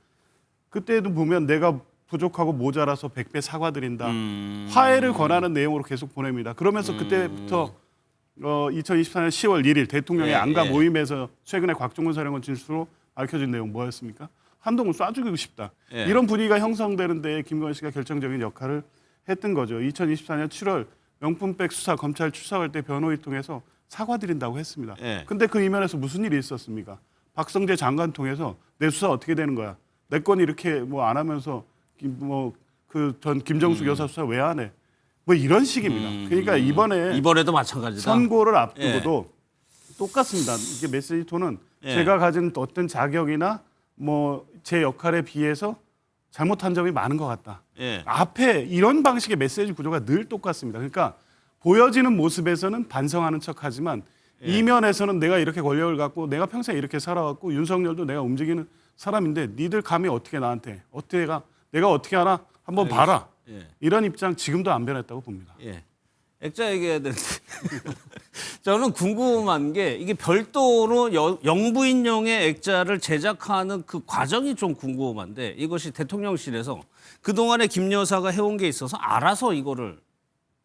그때도 보면 내가 부족하고 모자라서 100배 사과드린다. 화해를 권하는 내용으로 계속 보냅니다. 그러면서 그때부터 2024년 10월 1일 대통령의 예, 안가 예. 모임에서 최근에 곽종근 사령관 진술로 밝혀진 내용 뭐였습니까? 한동훈 쏴 죽이고 싶다. 예. 이런 분위기가 형성되는 데 김건희 씨가 결정적인 역할을 했던 거죠. 2024년 7월 명품백 수사 검찰 출석할 때 변호인 통해서 사과드린다고 했습니다. 예. 근데 그 이면에서 무슨 일이 있었습니까? 박성재 장관 통해서 내 수사 어떻게 되는 거야? 내 건 이렇게 뭐 안 하면서 뭐 그 전 김정숙 여사 수사 왜 안 해? 뭐 이런 식입니다. 그러니까 이번에도 마찬가지다. 선고를 앞두고도 똑같습니다. 이게 메시지 톤은 예. 제가 가진 어떤 자격이나 뭐 제 역할에 비해서 잘못한 점이 많은 것 같다. 예. 앞에 이런 방식의 메시지 구조가 늘 똑같습니다. 그러니까 보여지는 모습에서는 반성하는 척하지만 이면에서는 내가 이렇게 권력을 갖고 내가 평생 이렇게 살아왔고 윤석열도 내가 움직이는 사람인데 니들 감히 어떻게 나한테 내가 어떻게 하나 한번 봐라. 예. 이런 입장 지금도 안 변했다고 봅니다. 예. 액자 얘기해야 되는데 저는 궁금한 게 이게 별도로 영부인용의 액자를 제작하는 그 과정이 좀 궁금한데 이것이 대통령실에서 그동안에 김 여사가 해온 게 있어서 알아서 이거를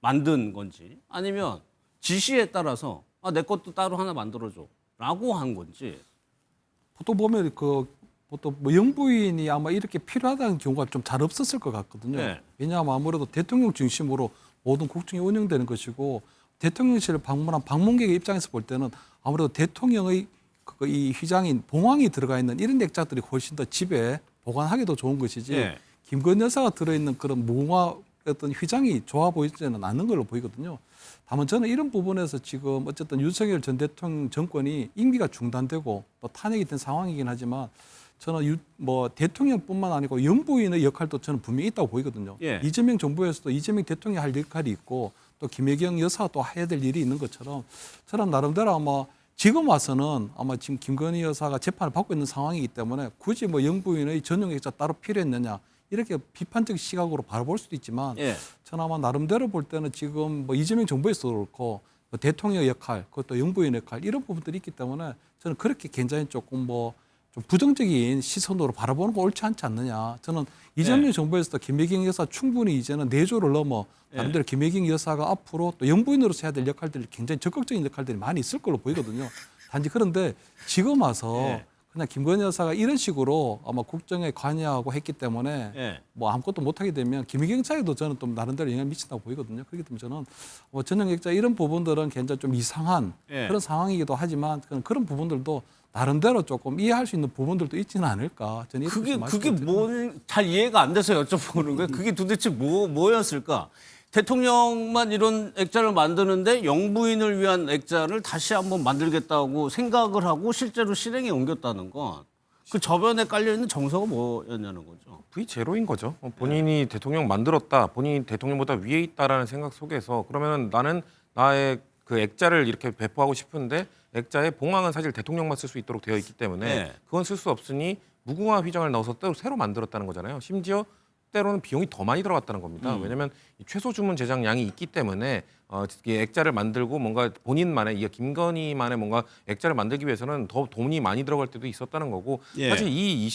만든 건지 아니면 지시에 따라서 내 것도 따로 하나 만들어줘 라고 한 건지. 보통 보면 보통 뭐 영부인이 아마 이렇게 필요하다는 경우가 좀 잘 없었을 것 같거든요. 네. 왜냐하면 아무래도 대통령 중심으로 모든 국정이 운영되는 것이고 대통령실을 방문한 방문객의 입장에서 볼 때는 아무래도 대통령의 이 휘장인 봉황이 들어가 있는 이런 액자들이 훨씬 더 집에 보관하기도 좋은 것이지 예. 김건희 여사가 들어있는 그런 무궁화 어떤 휘장이 좋아 보이지는 않는 걸로 보이거든요. 다만 저는 이런 부분에서 지금 어쨌든 윤석열 전 대통령 정권이 임기가 중단되고 또 탄핵이 된 상황이긴 하지만 저는 뭐 대통령뿐만 아니고 영부인의 역할도 저는 분명히 있다고 보이거든요. 예. 이재명 정부에서도 이재명 대통령이 할 역할이 있고 또 김혜경 여사가 또 해야 될 일이 있는 것처럼 저는 나름대로 아마 지금 와서는 아마 지금 김건희 여사가 재판을 받고 있는 상황이기 때문에 굳이 뭐 영부인의 전용 액자 따로 필요했느냐 이렇게 비판적 시각으로 바라볼 수도 있지만 예. 저는 아마 나름대로 볼 때는 지금 뭐 이재명 정부에서도 그렇고 뭐 대통령 역할 그것도 영부인 역할 이런 부분들이 있기 때문에 저는 그렇게 굉장히 조금 뭐 좀 부정적인 시선으로 바라보는 거 옳지 않지 않느냐. 저는 이재명 정부에서도 김혜경 여사 충분히 이제는 내조를 넘어 나름대로 김혜경 여사가 앞으로 또 영부인으로서 해야 될 역할들이 굉장히 적극적인 역할들이 많이 있을 걸로 보이거든요. 단지 그런데 지금 와서 그냥 김건희 여사가 이런 식으로 아마 국정에 관여하고 했기 때문에 예. 뭐 아무것도 못하게 되면 김혜경 차에도 저는 좀 나름대로 영향을 미친다고 보이거든요. 그렇기 때문에 저는 뭐 전용 액자 이런 부분들은 굉장히 좀 이상한 예. 그런 상황이기도 하지만 그런 부분들도 나름대로 조금 이해할 수 있는 부분들도 있지는 않을까. 저는 이렇게 그게 뭔 잘 이해가 안 돼서 여쭤보는 거예요. 그게 도대체 뭐였을까? 대통령만 이런 액자를 만드는데 영부인을 위한 액자를 다시 한번 만들겠다고 생각을 하고 실제로 실행에 옮겼다는 건 그 저변에 깔려 있는 정서가 뭐였냐는 거죠. V0인 거죠. 본인이 대통령 만들었다, 본인이 대통령보다 위에 있다라는 생각 속에서 그러면 나는 나의 그 액자를 이렇게 배포하고 싶은데 액자에 봉황은 사실 대통령만 쓸 수 있도록 되어 있기 때문에 네. 그건 쓸 수 없으니 무궁화 휘장을 넣어서 새로 만들었다는 거잖아요. 심지어 때로는 비용이 더 많이 들어갔다는 겁니다. 왜냐하면 이 최소 주문 제작량이 있기 때문에 이 액자를 만들고 뭔가 본인만의 이 김건희만의 뭔가 액자를 만들기 위해서는 더 돈이 많이 들어갈 때도 있었다는 거고 예. 사실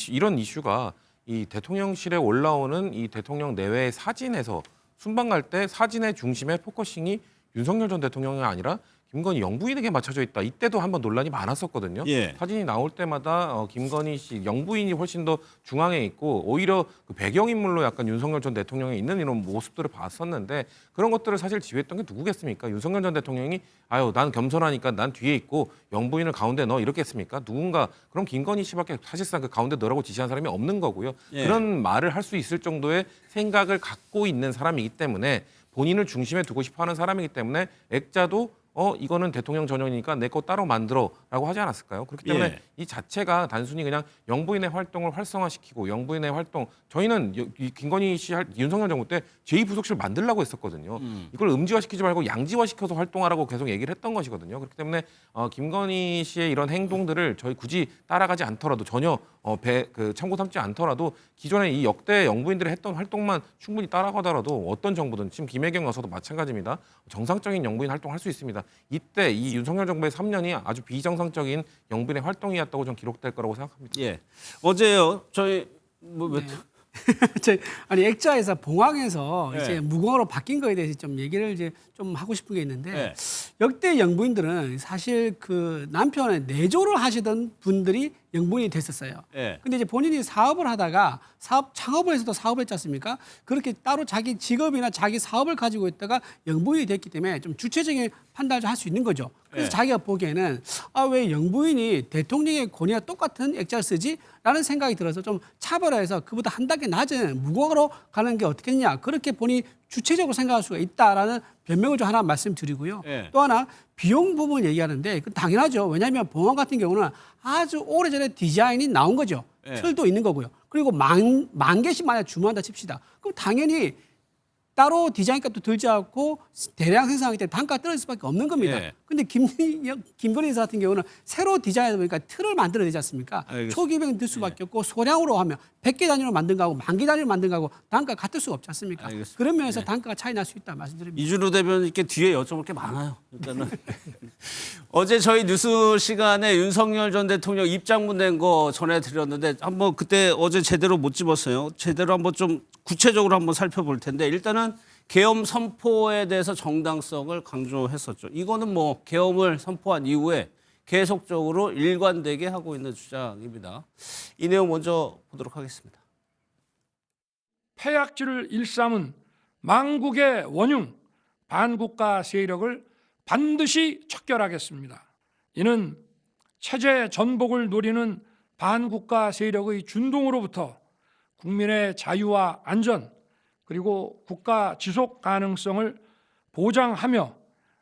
이런 이슈가 이 대통령실에 올라오는 이 대통령 내외의 사진에서 순방 갈 때 사진의 중심에 포커싱이 윤석열 전 대통령이 아니라 김건희 영부인에게 맞춰져 있다. 이때도 한번 논란이 많았었거든요. 예. 사진이 나올 때마다 김건희 씨 영부인이 훨씬 더 중앙에 있고 오히려 그 배경인물로 약간 윤석열 전 대통령이 있는 이런 모습들을 봤었는데 그런 것들을 사실 지휘했던 게 누구겠습니까? 윤석열 전 대통령이 아유 난 겸손하니까 난 뒤에 있고 영부인을 가운데 넣어 이렇게 했습니까? 누군가 그럼 김건희 씨밖에 사실상 그 가운데 넣으라고 지시한 사람이 없는 거고요. 예. 그런 말을 할 수 있을 정도의 생각을 갖고 있는 사람이기 때문에 본인을 중심에 두고 싶어하는 사람이기 때문에 액자도 이거는 대통령 전용이니까 내 거 따로 만들어라고 하지 않았을까요? 그렇기 때문에 예. 이 자체가 단순히 그냥 영부인의 활동을 활성화시키고 영부인의 활동 저희는 이 김건희 씨 윤석열 정부 때 제2부속실 만들려고 했었거든요. 이걸 음지화시키지 말고 양지화시켜서 활동하라고 계속 얘기를 했던 것이거든요. 그렇기 때문에 김건희 씨의 이런 행동들을 저희 굳이 따라가지 않더라도 전혀 참고 삼지 않더라도 기존에 이 역대 영부인들이 했던 활동만 충분히 따라가더라도 어떤 정부든 지금 김혜경 여사도 마찬가지입니다. 정상적인 영부인 활동할 수 있습니다. 이때 이 윤석열 정부의 3년이 아주 비정상적인 영부인의 활동이었다고 좀 기록될 거라고 생각합니다. 예. 어제요. 저희 아니 액자에서 봉황에서 네. 이제 무궁화로 바뀐 거에 대해서 좀 얘기를 이제 좀 하고 싶은 게 있는데 네. 역대 영부인들은 사실 그 남편의 내조를 하시던 분들이 영부인이 됐었어요. 예. 근데 이제 본인이 사업을 하다가 창업을 해서도 사업을 했지 않습니까? 그렇게 따로 자기 직업이나 자기 사업을 가지고 있다가 영부인이 됐기 때문에 좀 주체적인 판단을 할 수 있는 거죠. 그래서 예. 자기가 보기에는 왜 영부인이 대통령의 권위와 똑같은 액자를 쓰지? 라는 생각이 들어서 좀 차별화해서 그보다 한 단계 낮은 무궁화로 가는 게 어떻겠냐. 그렇게 본인이 주체적으로 생각할 수가 있다라는 변명을 좀 하나 말씀드리고요. 예. 또 하나 비용 부분을 얘기하는데 그 당연하죠. 왜냐하면 봉황 같은 경우는 아주 오래전에 디자인이 나온 거죠. 예. 틀도 있는 거고요. 그리고 만 개씩 만약 주문한다 칩시다. 그럼 당연히 따로 디자인 값도 들지 않고 대량 생산하기 때문에 단가가 떨어질 수밖에 없는 겁니다. 예. 근데 김건희 여사 같은 경우는 새로 디자인하다 보니까 틀을 만들어야 되지 않습니까? 알겠습니다. 초기병 들 수밖에 없고 소량으로 하면 100개 단위로 만든 거하고 10,000개 단위로 만든 거하고 단가가 같을 수가 없지 않습니까? 알겠습니다. 그런 면에서 단가가 차이 날 수 있다 말씀드립니다. 이준호 대변인께 뒤에 여쭤볼 게 많아요. 일단은 어제 저희 뉴스 시간에 윤석열 전 대통령 입장문 낸 거 전해드렸는데 한번 그때 어제 제대로 못 집었어요. 제대로 한번 좀 구체적으로 한번 살펴볼 텐데 일단은 계엄 선포에 대해서 정당성을 강조했었죠. 이거는 뭐 계엄을 선포한 이후에 계속적으로 일관되게 하고 있는 주장입니다. 이 내용 먼저 보도록 하겠습니다. 폐악질을 일삼은 망국의 원흉 반국가 세력을 반드시 척결하겠습니다. 이는 체제 전복을 노리는 반국가 세력의 준동으로부터 국민의 자유와 안전 그리고 국가 지속 가능성을 보장하며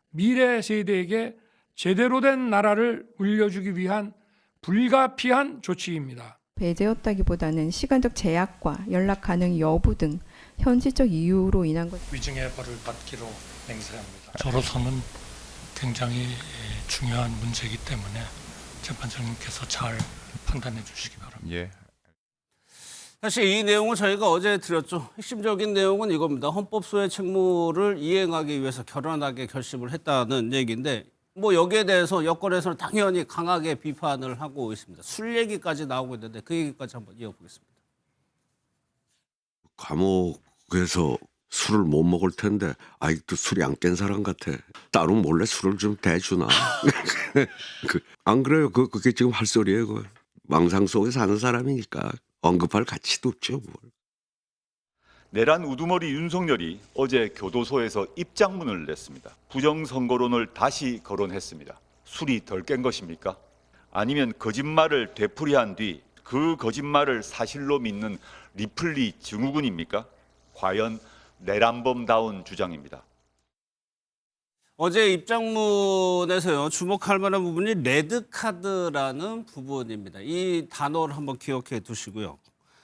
미래 세대에게 제대로 된 나라를 물려주기 위한 불가피한 조치입니다. 배제였다기보다는 시간적 제약과 연락 가능 여부 등 현실적 이유로 인한 것. 위증의 벌을 받기로 맹세합니다. 저로서는 굉장히 중요한 문제이기 때문에 재판장님께서 잘 판단해 주시기 바랍니다. 예. 사실 이 내용은 저희가 어제 드렸죠. 핵심적인 내용은 이겁니다. 헌법소의 책무를 이행하기 위해서 결연하게 결심을 했다는 얘기인데 뭐 여기에 대해서 여권에서는 당연히 강하게 비판을 하고 있습니다. 술 얘기까지 나오고 있는데 그 얘기까지 한번 이어보겠습니다. 감옥에서 술을 못 먹을 텐데 아직도 술이 안 깬 사람 같아. 따로 몰래 술을 좀 대주나. 안 그래요? 그게 지금 할 소리예요. 그거. 망상 속에 사는 사람이니까 언급할 가치도 없죠. 뭘. 내란 우두머리 윤석열이 어제 교도소에서 입장문을 냈습니다. 부정선거론을 다시 거론했습니다. 술이 덜 깬 것입니까? 아니면 거짓말을 되풀이한 뒤 그 거짓말을 사실로 믿는 리플리 증후군입니까? 과연 내란범다운 주장입니다. 어제 입장문에서요 주목할 만한 부분이 레드카드라는 부분입니다. 이 단어를 한번 기억해 두시고요.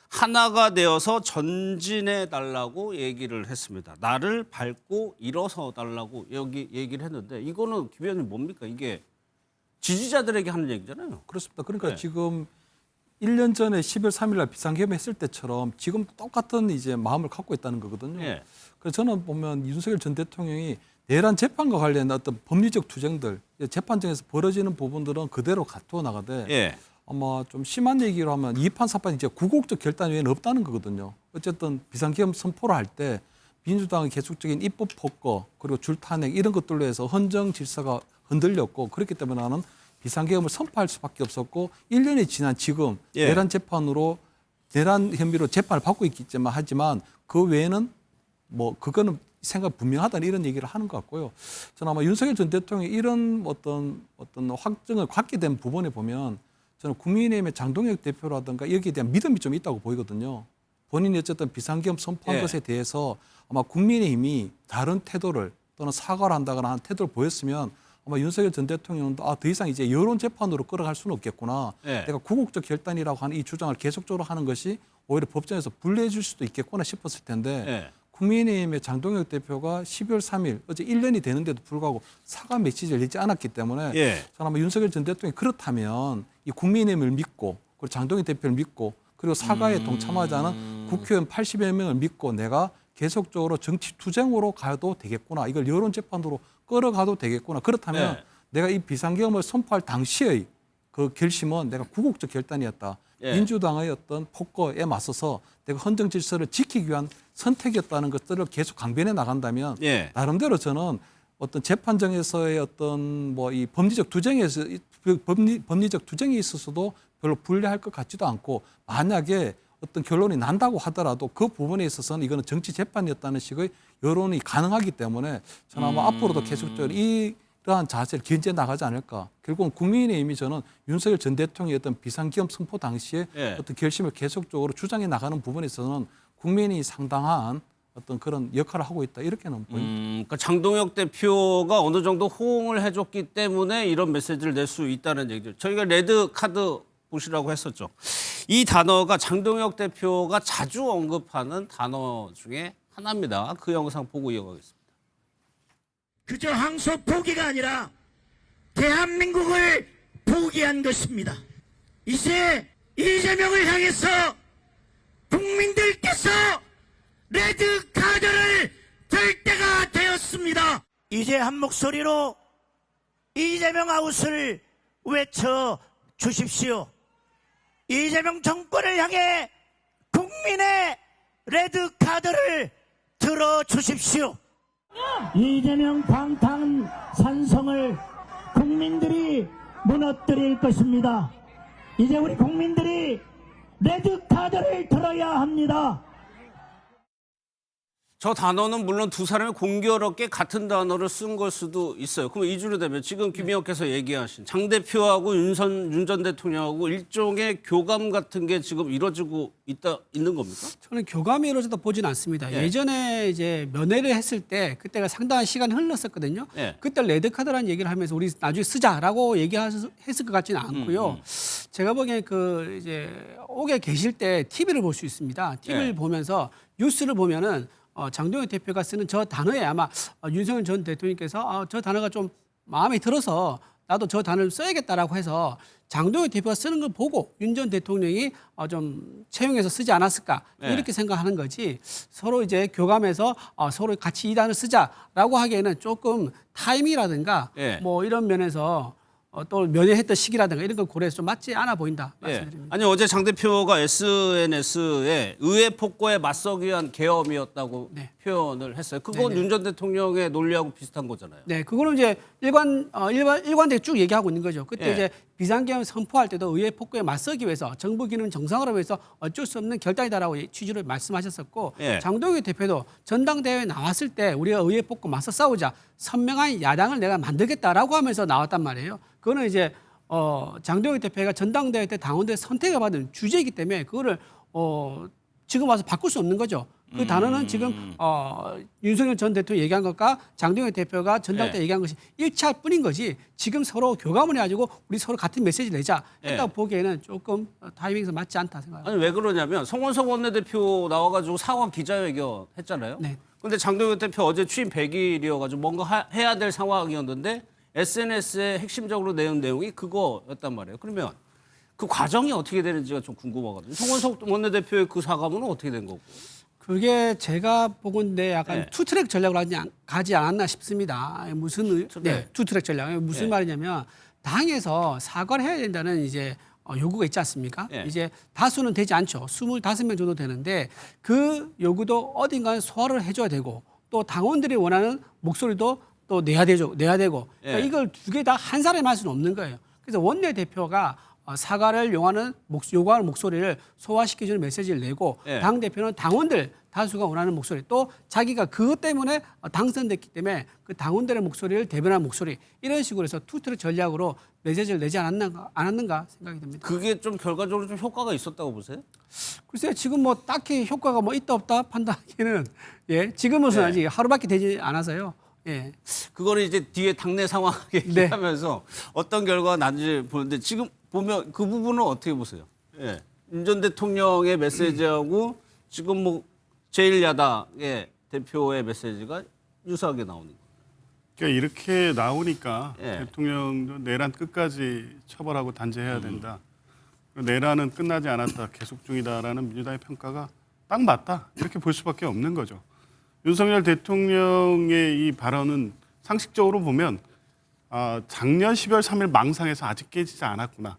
하나가 되어서 전진해 달라고 얘기를 했습니다. 나를 밟고 일어서 달라고 여기 얘기를 했는데 이거는 김 의원님 뭡니까? 이게 지지자들에게 하는 얘기잖아요. 그렇습니다. 그러니까 네. 지금 1년 전에 12월 3일 날 비상계엄 했을 때처럼 지금 똑같은 이제 마음을 갖고 있다는 거거든요. 예. 그래서 저는 보면 윤석열 전 대통령이 내란 재판과 관련된 어떤 법리적 투쟁들, 재판정에서 벌어지는 부분들은 그대로 가두어 나가되 예. 아마 좀 심한 얘기로 하면 2판, 4판 이제 구국적 결단 외에는 없다는 거거든요. 어쨌든 비상계엄 선포를 할 때 민주당의 계속적인 입법 폭거 그리고 줄탄핵 이런 것들로 해서 헌정 질서가 흔들렸고 그렇기 때문에 나는 비상계엄을 선포할 수밖에 없었고 1년이 지난 지금 예. 내란 재판으로 내란 혐의로 재판을 받고 있겠지만 하지만 그 외에는 뭐 그거는 생각 분명하다는 이런 얘기를 하는 것 같고요. 저는 아마 윤석열 전 대통령이 이런 어떤 확증을 갖게 된 부분에 보면 저는 국민의힘의 장동혁 대표라든가 여기에 대한 믿음이 좀 있다고 보이거든요. 본인이 어쨌든 비상계엄 선포한 예. 것에 대해서 아마 국민의힘이 다른 태도를 또는 사과를 한다거나 하는 태도를 보였으면 아마 윤석열 전 대통령도 더 이상 이제 여론 재판으로 끌어갈 수는 없겠구나. 예. 내가 구국적 결단이라고 하는 이 주장을 계속적으로 하는 것이 오히려 법정에서 불리해 줄 수도 있겠구나 싶었을 텐데 예. 국민의힘의 장동혁 대표가 12월 3일 어제 1년이 되는데도 불구하고 사과 메시지를 내지 않았기 때문에 예. 저는 아마 윤석열 전 대통령이 그렇다면 이 국민의힘을 믿고 그리고 장동혁 대표를 믿고 그리고 사과에 동참하자는 국회의원 80여 명을 믿고 내가 계속적으로 정치 투쟁으로 가도 되겠구나. 이걸 여론 재판으로 끌어가도 되겠구나. 그렇다면 예. 내가 이 비상계엄을 선포할 당시의 그 결심은 내가 구국적 결단이었다. 예. 민주당의 어떤 폭거에 맞서서 내가 헌정 질서를 지키기 위한 선택이었다는 것들을 계속 강변해 나간다면 예. 나름대로 저는 어떤 재판정에서의 어떤 뭐 이 법리적 투쟁에서 법리적 투쟁에 있어서도 별로 불리할 것 같지도 않고 만약에 어떤 결론이 난다고 하더라도 그 부분에 있어서는 이거는 정치 재판이었다는 식의 여론이 가능하기 때문에 저는 아마 앞으로도 계속적으로 이러한 자세를 견제 나가지 않을까. 결국은 국민의힘이 저는 윤석열 전 대통령의 어떤 비상계엄 선포 당시에 예. 어떤 결심을 계속적으로 주장해 나가는 부분에 있어서는 국민이 상당한 어떤 그런 역할을 하고 있다. 이렇게는 보입니다. 그러니까 장동혁 대표가 어느 정도 호응을 해줬기 때문에 이런 메시지를 낼 수 있다는 얘기죠. 저희가 레드 카드 보시라고 했었죠. 이 단어가 장동혁 대표가 자주 언급하는 단어 중에 하나입니다. 그 영상 보고 이어가겠습니다. 그저 항소 포기가 아니라 대한민국을 포기한 것입니다. 이제 이재명을 향해서 국민들께서 레드카드를 들 때가 되었습니다. 이제 한 목소리로 이재명 아웃을 외쳐 주십시오. 이재명 정권을 향해 국민의 레드카드를 들어주십시오. 이재명 방탄산성을 국민들이 무너뜨릴 것입니다. 이제 우리 국민들이 레드카드를 들어야 합니다. 저 단어는 물론 두 사람이 공교롭게 같은 단어를 쓴 걸 수도 있어요. 그럼 이주로 되면 지금 김 의원께서 얘기하신 장 대표하고 윤 전 대통령하고 일종의 교감 같은 게 지금 이루어지고 있는 겁니까? 저는 교감이 이루어졌다 보지는 않습니다. 예. 예전에 이제 면회를 했을 때 그때가 상당한 시간이 흘렀었거든요. 예. 그때 레드카드라는 얘기를 하면서 우리 나중에 쓰자라고 얘기했을 것 같지는 않고요. 제가 보기엔 그 이제 옥에 계실 때 TV를 볼 수 있습니다. TV를 예. 보면서 뉴스를 보면은 장동혁 대표가 쓰는 저 단어에 아마 윤석열 전 대통령께서 저 단어가 좀 마음에 들어서 나도 저 단어를 써야겠다라고 해서 장동혁 대표가 쓰는 걸 보고 윤 전 대통령이 좀 채용해서 쓰지 않았을까 네. 이렇게 생각하는 거지 서로 이제 교감해서 서로 같이 이 단어를 쓰자라고 하기에는 조금 타이밍이라든가 네. 뭐 이런 면에서 또 면회했던 시기라든가 이런 걸 고려해서 좀 맞지 않아 보인다 말씀드립니다. 아니 어제 장 대표가 SNS에 의회 폭거에 맞서기 위한 계엄이었다고 네. 표현을 했어요. 그건 네네. 윤 전 대통령의 논리하고 비슷한 거잖아요. 네, 그거는 이제 일관되게 쭉 얘기하고 있는 거죠. 그때 예. 이제 비상계엄 선포할 때도 의회 폭거에 맞서기 위해서 정부 기능 정상화를 위해서 어쩔 수 없는 결단이다라고 취지로 말씀하셨었고 예. 장동혁 대표도 전당대회에 나왔을 때 우리가 의회 폭거 맞서 싸우자 선명한 야당을 내가 만들겠다라고 하면서 나왔단 말이에요. 그거는 이제 장동혁 대표가 전당대회 때 당원들의 선택을 받은 주제이기 때문에 그거를 지금 와서 바꿀 수 없는 거죠. 그 단어는 지금 윤석열 전 대통령이 얘기한 것과 장동혁 대표가 전당대 때 얘기한 것이 일치할 뿐인 거지 지금 서로 교감을 해가지고 우리 서로 같은 메시지를 내자 했다고 보기에는 조금 타이밍에서 맞지 않다 생각합니다. 아니 왜 그러냐면 송원석 원내대표 나와가지고 사과 기자회견 했잖아요. 네. 근데 장동혁 대표 어제 취임 100일이어가지고 뭔가 해야 될 상황이었는데 SNS에 핵심적으로 내은 내용이 그거였단 말이에요. 그러면 그 과정이 어떻게 되는지가 좀 궁금하거든요. 송원석 원내대표의 그 사과문은 어떻게 된 거고? 그게 제가 보건데 약간 네. 투트랙 전략으로 가지 않았나 싶습니다. 무슨 투트랙 전략 무슨 네. 말이냐면 당에서 사과를 해야 된다는 이제 요구가 있지 않습니까? 네. 이제 다수는 되지 않죠. 25명 정도 되는데 그 요구도 어딘가에 소화를 해줘야 되고 또 당원들이 원하는 목소리도 또 내야 되고 그러니까 네. 이걸 두 개 다 한 사람이 할 수는 없는 거예요. 그래서 원내대표가 사과를 요구하는 목소리를 소화시켜주는 메시지를 내고 네. 당대표는 당원들 다수가 원하는 목소리 또 자기가 그것 때문에 당선됐기 때문에 그 당원들의 목소리를 대변하는 목소리 이런 식으로 해서 투트랙 전략으로 메시지를 내지 않았는가 생각이 듭니다. 그게 좀 결과적으로 좀 효과가 있었다고 보세요? 글쎄요 지금 뭐 딱히 효과가 뭐 있다 없다 판단하기는 지금으로서는 아직 하루밖에 되지 않아서요. 예. 그거는 이제 뒤에 당내 상황 얘기하면서 어떤 결과가 난지 보는데 지금 보면 그 부분은 어떻게 보세요? 예. 윤 전 대통령의 메시지하고 지금 뭐 제1야당의 대표의 메시지가 유사하게 나오는 거예요. 그러니까 이렇게 나오니까 예. 대통령도 내란 끝까지 처벌하고 단죄해야 된다. 내란은 끝나지 않았다. 계속 중이다라는 민주당의 평가가 딱 맞다. 이렇게 볼 수밖에 없는 거죠. 윤석열 대통령의 이 발언은 상식적으로 보면 작년 12월 3일 망상에서 아직 깨지지 않았구나.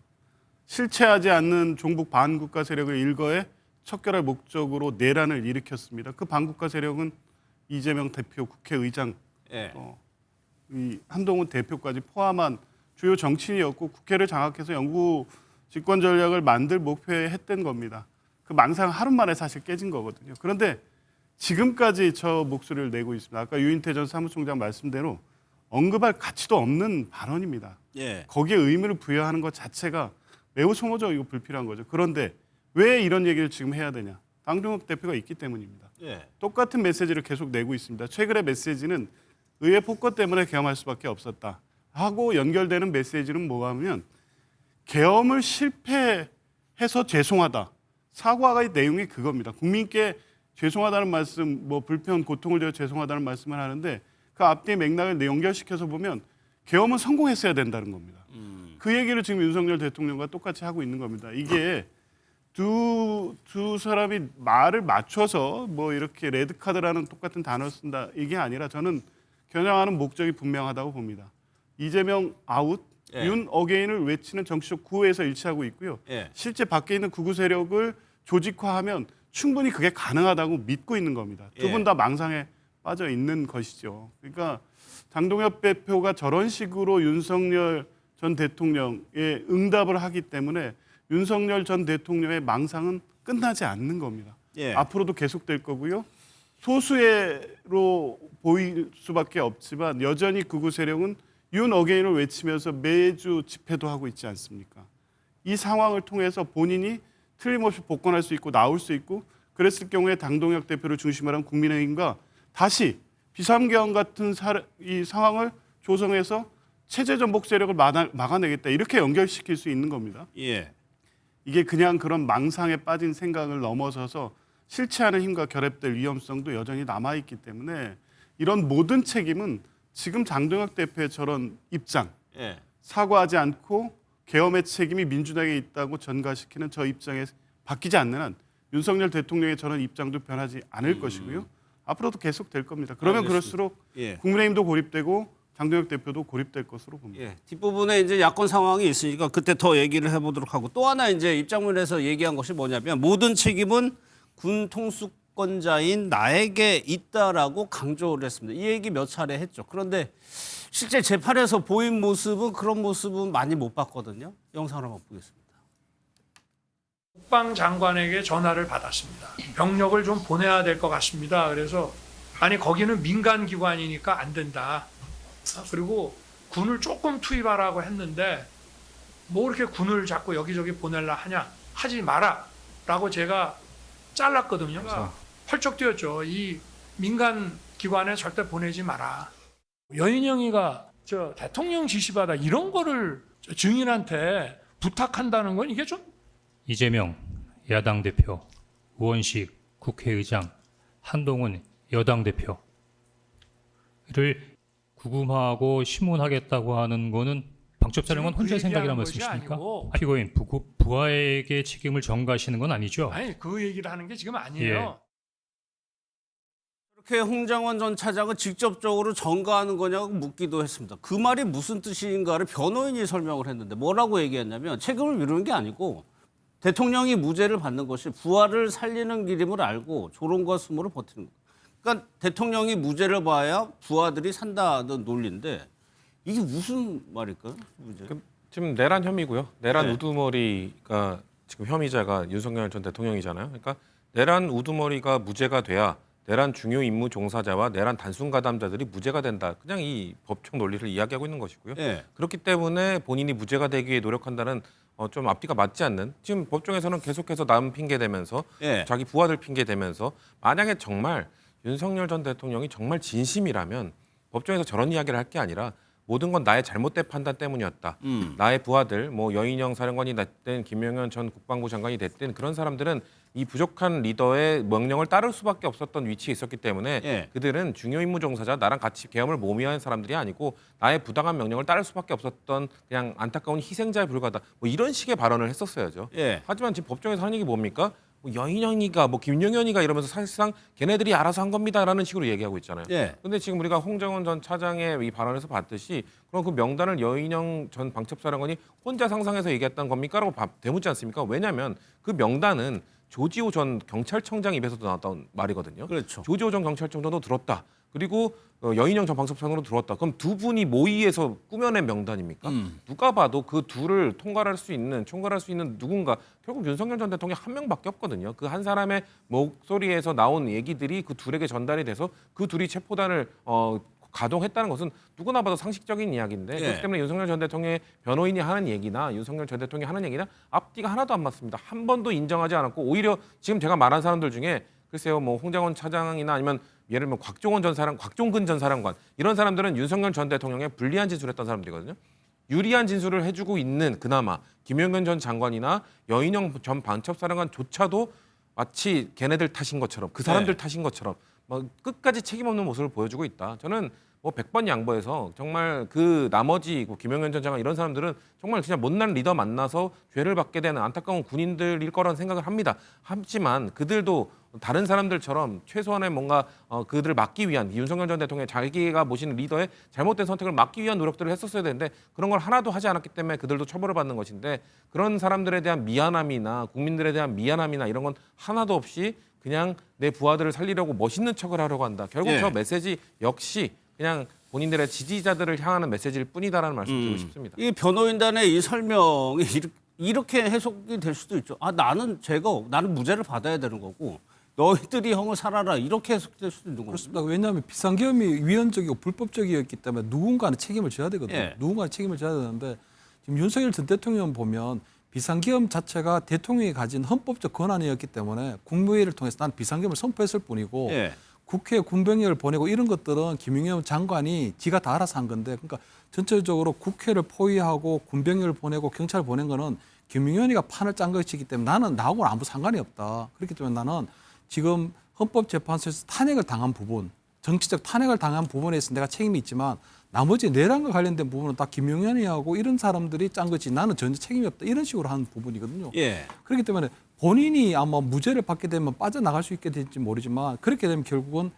실체하지 않는 종북 반국가 세력을 일거에 척결할 목적으로 내란을 일으켰습니다. 그 반국가 세력은 이재명 대표, 국회의장, 이 한동훈 대표까지 포함한 주요 정치인이었고 국회를 장악해서 영구 집권 전략을 만들 목표에 했던 겁니다. 그 망상 하루 만에 사실 깨진 거거든요. 그런데 지금까지 저 목소리를 내고 있습니다. 아까 유인태 전 사무총장 말씀대로 언급할 가치도 없는 발언입니다. 예. 거기에 의미를 부여하는 것 자체가 매우 소모적이고 불필요한 거죠. 그런데 왜 이런 얘기를 지금 해야 되냐? 장동혁 대표가 있기 때문입니다. 예. 똑같은 똑같은 메시지를 계속 내고 있습니다. 최근의 메시지는 의회 폭거 때문에 계엄할 수밖에 없었다 하고 연결되는 메시지는 뭐가 하면 계엄을 실패해서 죄송하다. 사과의 내용이 그겁니다. 국민께 죄송하다는 말씀, 뭐 불편, 고통을 줘서 죄송하다는 말씀을 하는데 그 앞뒤의 맥락을 연결시켜서 보면 계엄은 성공했어야 된다는 겁니다. 그 얘기를 지금 윤석열 대통령과 똑같이 하고 있는 겁니다. 이게 두 사람이 말을 맞춰서 뭐 이렇게 레드카드라는 똑같은 단어를 쓴다 이게 아니라 저는 겨냥하는 목적이 분명하다고 봅니다. 이재명 아웃, 윤 어게인을 외치는 정치적 구호에서 일치하고 있고요. 실제 밖에 있는 극우 세력을 조직화하면 충분히 그게 가능하다고 믿고 있는 겁니다. 두 분 다 망상에 빠져 있는 것이죠. 그러니까 장동혁 대표가 저런 식으로 윤석열 전 대통령의 응답을 하기 때문에 윤석열 전 대통령의 망상은 끝나지 않는 겁니다. 앞으로도 계속될 거고요. 소수로 보일 수밖에 없지만 여전히 극우 세력은 윤 어게인을 외치면서 매주 집회도 하고 있지 않습니까? 이 상황을 통해서 본인이 틀림없이 복권할 수 있고 나올 수 있고 그랬을 경우에 당동혁 대표를 중심으로 한 국민의힘과 다시 비삼계엄 같은 이 상황을 조성해서 체제 전복 세력을 막아내겠다 이렇게 연결시킬 수 있는 겁니다. 예. 이게 그냥 그런 망상에 빠진 생각을 넘어서서 실체하는 힘과 결합될 위험성도 여전히 남아있기 때문에 이런 모든 책임은 지금 장동혁 대표의 저런 입장, 예. 사과하지 않고 계엄의 책임이 민주당에 있다고 전가시키는 저 입장에 바뀌지 않는 한 윤석열 대통령의 저런 입장도 변하지 않을 것이고요. 앞으로도 계속 될 겁니다. 그러면 알겠습니다. 그럴수록 예. 국민의힘도 고립되고 장동혁 대표도 고립될 것으로 봅니다. 예, 뒷부분에 이제 야권 상황이 있으니까 그때 더 얘기를 해보도록 하고 또 하나 이제 입장문에서 얘기한 것이 뭐냐면 모든 책임은 군 통수권자인 나에게 있다라고 강조를 했습니다. 이 얘기 몇 차례 했죠. 그런데 실제 재판에서 보인 모습은 그런 모습은 많이 못 봤거든요. 영상을 한번 보겠습니다. 국방장관에게 전화를 받았습니다. 병력을 좀 보내야 될 것 같습니다. 그래서 아니 거기는 민간기관이니까 안 된다. 그리고 군을 조금 투입하라고 했는데 뭐 이렇게 군을 자꾸 여기저기 보내려 하냐 하지 마라 라고 제가 잘랐거든요. 펄쩍 뛰었죠. 이 민간 기관에 절대 보내지 마라. 여인영이가 저 대통령 지시받아 이런 거를 증인한테 부탁한다는 건 이게 좀 이재명 야당 대표, 우원식 국회의장, 한동훈 여당 대표를 구금하고 심문하겠다고 하는 거는 방첩사령관 혼자 그 생각이라는 얘기하는 것이 말씀이십니까? 아니고. 피고인 부하에게 책임을 전가하시는 건 아니죠? 아니 그 얘기를 하는 게 지금 아니에요. 이렇게 홍장원 전 차장은 직접적으로 전가하는 거냐고 묻기도 했습니다. 그 말이 무슨 뜻인가를 변호인이 설명을 했는데 뭐라고 얘기했냐면 책임을 미루는 게 아니고 대통령이 무죄를 받는 것이 부하를 살리는 길임을 알고 조롱과 수모를 버티는 거예요. 그러니까 대통령이 무죄를 봐야 부하들이 산다는 논리인데 이게 무슨 말일까요? 지금 내란 혐의고요. 내란 네. 우두머리가 지금 혐의자가 윤석열 전 대통령이잖아요. 그러니까 내란 우두머리가 무죄가 돼야 내란 중요 임무 종사자와 내란 단순 가담자들이 무죄가 된다. 그냥 이 법적 논리를 이야기하고 있는 것이고요. 네. 그렇기 때문에 본인이 무죄가 되기 위해 노력한다는 좀 앞뒤가 맞지 않는 지금 법정에서는 계속해서 남 핑계 대면서 네. 자기 부하들 핑계 대면서 만약에 정말 윤석열 전 대통령이 정말 진심이라면 법정에서 저런 이야기를 할 게 아니라 모든 건 나의 잘못된 판단 때문이었다. 나의 부하들, 뭐 여인영 사령관이 됐든 김영현 전 국방부 장관이 됐든 그런 사람들은 이 부족한 리더의 명령을 따를 수밖에 없었던 위치에 있었기 때문에 예. 그들은 중요 임무 종사자, 나랑 같이 계엄을 모미하는 사람들이 아니고 나의 부당한 명령을 따를 수밖에 없었던 그냥 안타까운 희생자에 불과하다. 뭐 이런 식의 발언을 했었어야죠. 예. 하지만 지금 법정에서 하는 얘기 뭡니까? 뭐 여인영이가 뭐 김영현이가 이러면서 사실상 걔네들이 알아서 한 겁니다라는 식으로 얘기하고 있잖아요. 예. 근데 지금 우리가 홍정원 전 차장의 이 발언에서 봤듯이 그럼 그 명단을 여인영 전 방첩사령관이 혼자 상상해서 얘기했던 겁니까?라고 되묻지 않습니까? 왜냐하면 그 명단은 조지호 전 경찰청장 입에서도 나왔던 말이거든요. 그렇죠. 조지호 전 경찰청장도 들었다. 그리고 여인영 전 방첩사령관도 들었다. 그럼 두 분이 모의해서 꾸며낸 명단입니까? 누가 봐도 그 둘을 총괄할 수 있는 누군가 결국 윤석열 전 대통령이 한 명밖에 없거든요. 그 한 사람의 목소리에서 나온 얘기들이 그 둘에게 전달이 돼서 그 둘이 체포단을 가동했다는 것은 누구나 봐도 상식적인 이야기인데 예. 그렇기 때문에 윤석열 전 대통령의 변호인이 하는 얘기나 윤석열 전 대통령이 하는 얘기나 앞뒤가 하나도 안 맞습니다. 한 번도 인정하지 않았고 오히려 지금 제가 말한 사람들 중에 글쎄요 뭐 홍장원 차장이나 아니면 예를 들면 곽종근 전 사령관 이런 사람들은 윤석열 전 대통령의 불리한 진술을 했던 사람들이거든요. 유리한 진술을 해주고 있는 그나마 김영현 전 장관이나 여인영 전 방첩사령관조차도 마치 걔네들 탓인 것처럼 그 사람들 탓인 것처럼 뭐 끝까지 책임 없는 모습을 보여주고 있다. 저는 뭐 100번 양보해서 정말 그 나머지 김영현 전 장관 이런 사람들은 정말 그냥 못난 리더 만나서 죄를 받게 되는 안타까운 군인들일 거라는 생각을 합니다. 하지만 그들도 다른 사람들처럼 최소한의 뭔가 그들을 막기 위한 윤석열 전 대통령의 자기가 모시는 리더의 잘못된 선택을 막기 위한 노력들을 했었어야 되는데 그런 걸 하나도 하지 않았기 때문에 그들도 처벌을 받는 것인데 그런 사람들에 대한 미안함이나 국민들에 대한 미안함이나 이런 건 하나도 없이 그냥 내 부하들을 살리려고 멋있는 척을 하려고 한다. 결국 예. 저 메시지 역시 그냥 본인들의 지지자들을 향하는 메시지일 뿐이다라는 말씀 드리고 싶습니다. 이 변호인단의 이 설명이 이렇게 해석이 될 수도 있죠. 나는 무죄를 받아야 되는 거고 너희들이 형을 살아라 이렇게 해석될 수도 있는 거죠. 그렇습니다. 왜냐하면 비상계엄이 위헌적이고 불법적이었기 때문에 누군가는 책임을 져야 되거든요. 예. 누군가는 책임을 져야 되는데 지금 윤석열 전 대통령 보면 비상계엄 자체가 대통령이 가진 헌법적 권한이었기 때문에 국무회의를 통해서 난 비상계엄을 선포했을 뿐이고 예. 국회에 군병력을 보내고 이런 것들은 김용현 장관이 지가 다 알아서 한 건데 그러니까 전체적으로 국회를 포위하고 군병력을 보내고 경찰을 보낸 거는 김용현이가 판을 짠 것이기 때문에 나는 나하고는 아무 상관이 없다. 그렇기 때문에 나는 지금 헌법재판소에서 탄핵을 당한 부분, 정치적 탄핵을 당한 부분에 있어서 내가 책임이 있지만 나머지 내란과 관련된 부분은 다 김용현이하고 이런 사람들이 짠 거지 나는 전혀 책임이 없다. 이런 식으로 하는 부분이거든요. 예. 그렇기 때문에 본인이 아마 무죄를 받게 되면 빠져나갈 수 있게 될지 모르지만 그렇게 되면 결국은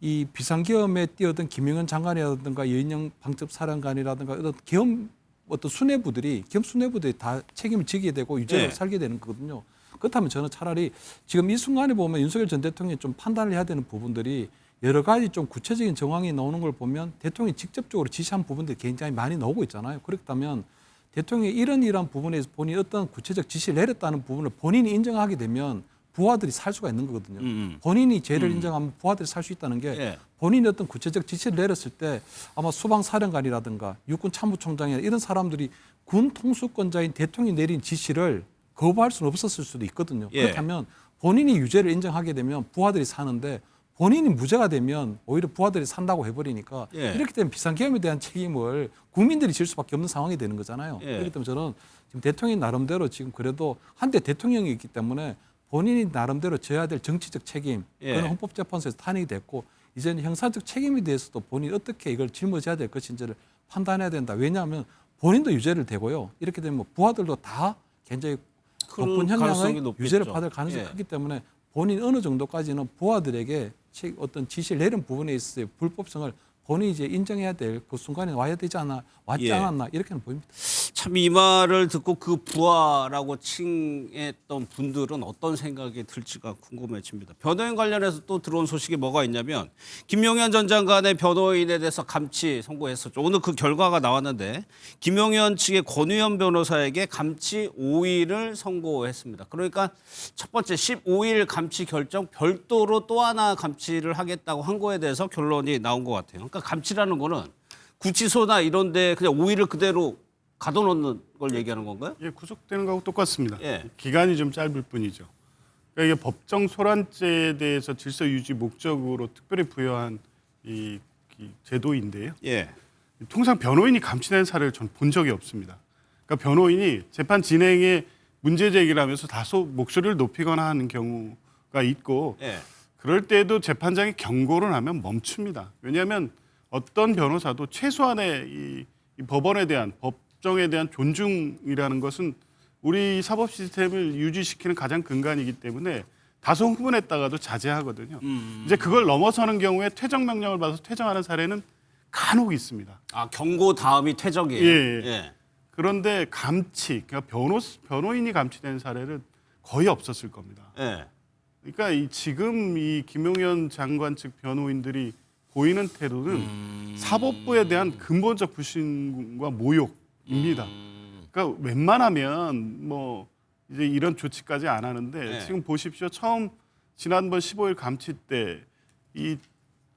이 비상계엄에 뛰어든 김용현 장관이라든가 여인영 방첩사령관이라든가 어떤 계엄 어떤 수뇌부들이 계엄 수뇌부들이 다 책임을 지게 되고 유죄로 예. 살게 되는 거거든요. 그렇다면 저는 차라리 지금 이 순간에 보면 윤석열 전 대통령이 좀 판단을 해야 되는 부분들이 여러 가지 좀 구체적인 정황이 나오는 걸 보면 대통령이 직접적으로 지시한 부분들이 굉장히 많이 나오고 있잖아요. 그렇다면 대통령이 이런 부분에서 본인이 어떤 구체적 지시를 내렸다는 부분을 본인이 인정하게 되면 부하들이 살 수가 있는 거거든요. 본인이 죄를 인정하면 부하들이 살 수 있다는 게 예. 본인이 어떤 구체적 지시를 내렸을 때 아마 수방사령관이라든가 육군 참모총장이나 이런 사람들이 군 통수권자인 대통령이 내린 지시를 거부할 수는 없었을 수도 있거든요. 예. 그렇다면 본인이 유죄를 인정하게 되면 부하들이 사는데 본인이 무죄가 되면 오히려 부하들이 산다고 해버리니까 예. 이렇게 되면 비상계엄에 대한 책임을 국민들이 질 수밖에 없는 상황이 되는 거잖아요. 예. 그렇기 때문에 저는 지금 대통령이 나름대로 지금 그래도 한때 대통령이 있기 때문에 본인이 나름대로 져야 될 정치적 책임 예. 그건 헌법재판소에서 탄핵이 됐고 이제는 형사적 책임에 대해서도 본인이 어떻게 이걸 짊어져야 될 것인지를 판단해야 된다. 왜냐하면 본인도 유죄를 대고요. 이렇게 되면 부하들도 다 굉장히 높은 가능성이 형량의 높겠죠. 유죄를 받을 가능성이 예. 크기 때문에 본인 어느 정도까지는 부하들에게 어떤 지시를 내린 부분에 있어서 불법성을 본인이 이제 인정해야 될 그 순간에 와야 되지 않아 왔지 예. 않았나 이렇게는 보입니다. 참 이 말을 듣고 그 부하라고 칭했던 분들은 어떤 생각이 들지가 궁금해집니다. 변호인 관련해서 또 들어온 소식이 뭐가 있냐면 김용현 전 장관의 변호인에 대해서 감치 선고했었죠. 오늘 그 결과가 나왔는데 김용현 측의 권우현 변호사에게 감치 5일을 선고했습니다. 그러니까 첫 번째 15일 감치 결정 별도로 또 하나 감치를 하겠다고 한 거에 대해서 결론이 나온 것 같아요. 그러니까 감치라는 거는 구치소나 이런 데 그냥 5일을 그대로 가둬놓는 걸 얘기하는 건가요? 예, 구속되는 거하고 똑같습니다. 예. 기간이 좀 짧을 뿐이죠. 그러니까 이게 법정 소란죄에 대해서 질서 유지 목적으로 특별히 부여한 이 제도인데요. 예. 통상 변호인이 감치된 사례를 전 본 적이 없습니다. 그러니까 변호인이 재판 진행에 문제 제기를 하면서 다소 목소리를 높이거나 하는 경우가 있고 예. 그럴 때도 재판장이 경고를 하면 멈춥니다. 왜냐하면 어떤 변호사도 최소한의 이 법원에 대한 법정에 대한 존중이라는 것은 우리 사법 시스템을 유지시키는 가장 근간이기 때문에 다소 흥분했다가도 자제하거든요. 이제 그걸 넘어서는 경우에 퇴정 명령을 받아서 퇴정하는 사례는 간혹 있습니다. 아 경고 다음이 퇴정이에요. 예. 예. 그런데 감치, 그러니까 변호인이 감치된 사례는 거의 없었을 겁니다. 예. 그러니까 지금 이 김용현 장관 측 변호인들이 보이는 태도는 사법부에 대한 근본적 불신과 모욕입니다. 그러니까 웬만하면 뭐 이제 이런 조치까지 안 하는데 네. 지금 보십시오. 처음 지난번 15일 감치 때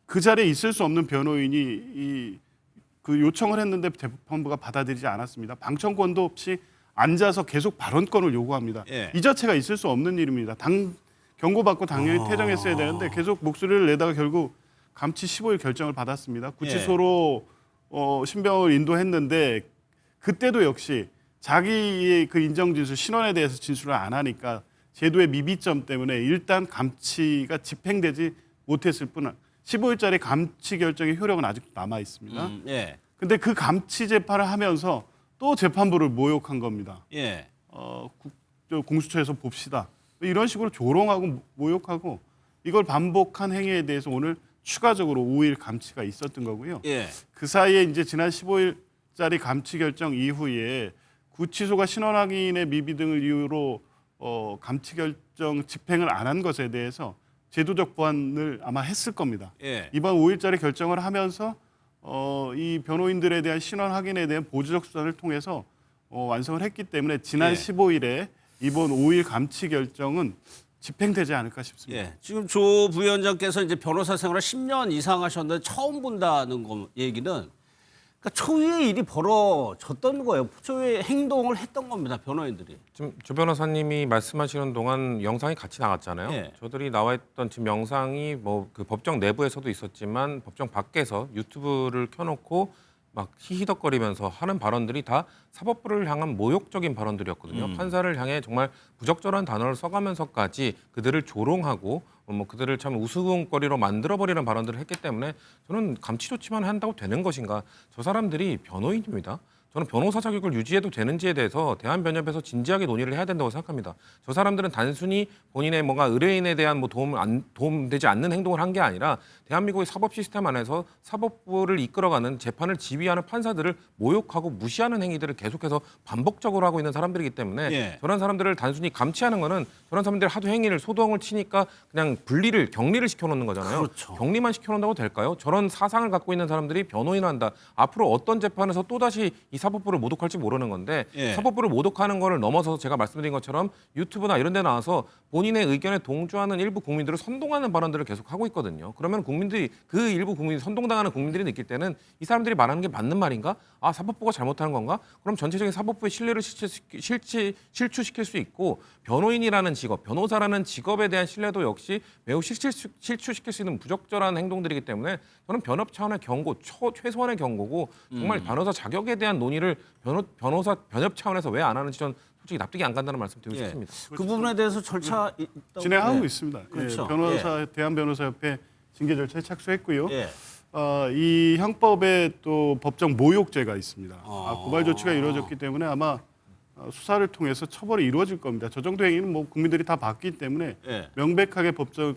그 자리에 있을 수 없는 변호인이 그 요청을 했는데 재판부가 받아들이지 않았습니다. 방청권도 없이 앉아서 계속 발언권을 요구합니다. 예. 이 자체가 있을 수 없는 일입니다. 경고받고 당연히 퇴정했어야 되는데 계속 목소리를 내다가 결국 감치 15일 결정을 받았습니다. 구치소로 신병을 인도했는데 그때도 역시 자기의 그 인정진술 신원에 대해서 진술을 안 하니까 제도의 미비점 때문에 일단 감치가 집행되지 못했을 뿐 15일짜리 감치 결정의 효력은 아직도 남아 있습니다. 예. 근데 그 감치 재판을 하면서 또 재판부를 모욕한 겁니다. 예. 공수처에서 봅시다. 이런 식으로 조롱하고 모욕하고 이걸 반복한 행위에 대해서 오늘 추가적으로 5일 감치가 있었던 거고요. 예. 그 사이에 이제 지난 15일짜리 감치 결정 이후에 구치소가 신원 확인의 미비 등을 이유로 감치 결정 집행을 안 한 것에 대해서 제도적 보완을 아마 했을 겁니다. 예. 이번 5일짜리 결정을 하면서 이 변호인들에 대한 신원 확인에 대한 보조적 수단을 통해서 완성을 했기 때문에 지난 예. 15일에 이번 5일 감치 결정은 집행되지 않을까 싶습니다. 예, 지금 조 부위원장께서 이제 변호사 생활을 10년 이상 하셨는데 처음 본다는 얘기는 그러니까 초유의 일이 벌어졌던 거예요. 초유의 행동을 했던 겁니다. 변호인들이. 지금 조 변호사님이 말씀하시는 동안 영상이 같이 나갔잖아요. 예. 저들이 나와 있던 지금 영상이 뭐 그 법정 내부에서도 있었지만 법정 밖에서 유튜브를 켜놓고 막 히히덕거리면서 하는 발언들이 다 사법부를 향한 모욕적인 발언들이었거든요. 판사를 향해 정말 부적절한 단어를 써가면서까지 그들을 조롱하고 뭐 그들을 참 우스갯거리로 만들어버리는 발언들을 했기 때문에 저는 감치조치만 한다고 되는 것인가. 저 사람들이 변호인입니다. 저는 변호사 자격을 유지해도 되는지에 대해서 대한변협에서 진지하게 논의를 해야 된다고 생각합니다. 저 사람들은 단순히 본인의 뭔가 의뢰인에 대한 뭐 도움되지 않는 행동을 한 게 아니라 대한민국의 사법 시스템 안에서 사법부를 이끌어가는 재판을 지휘하는 판사들을 모욕하고 무시하는 행위들을 계속해서 반복적으로 하고 있는 사람들이기 때문에 예. 저런 사람들을 단순히 감치하는 거는 저런 사람들이 하도 행위를 소동을 치니까 그냥 격리를 시켜놓는 거잖아요. 그렇죠. 격리만 시켜놓는다고 될까요? 저런 사상을 갖고 있는 사람들이 변호인을 한다. 앞으로 어떤 재판에서 또다시 이 사법부를 모독할지 모르는 건데 예. 사법부를 모독하는 거를 넘어서서 제가 말씀드린 것처럼 유튜브나 이런 데 나와서 본인의 의견에 동조하는 일부 국민들을 선동하는 발언들을 계속 하고 있거든요. 그러면 국민들이 그 일부 국민이 선동당하는 국민들이 느낄 때는 이 사람들이 말하는 게 맞는 말인가? 아, 사법부가 잘못하는 건가? 그럼 전체적인 사법부의 신뢰를 실추시킬 수 있고 변호인이라는 직업, 변호사라는 직업에 대한 신뢰도 역시 매우 실추시킬 수 있는 부적절한 행동들이기 때문에 저는 변협 차원의 경고, 최소한의 경고고 정말 변호사 자격에 대한 논의를 변협 차원에서 왜 안 하는지 전 솔직히 납득이 안 간다는 말씀 드리고 예. 싶습니다. 그 부분에 대해서 절차 진행하고 예. 있습니다. 그렇죠. 예, 대한변호사협회 징계 절차에 착수했고요. 예. 이 형법에 또 법정 모욕죄가 있습니다. 고발 조치가 이루어졌기 때문에 아마 수사를 통해서 처벌이 이루어질 겁니다. 저 정도 행위는 뭐 국민들이 다 봤기 때문에 예. 명백하게 법정을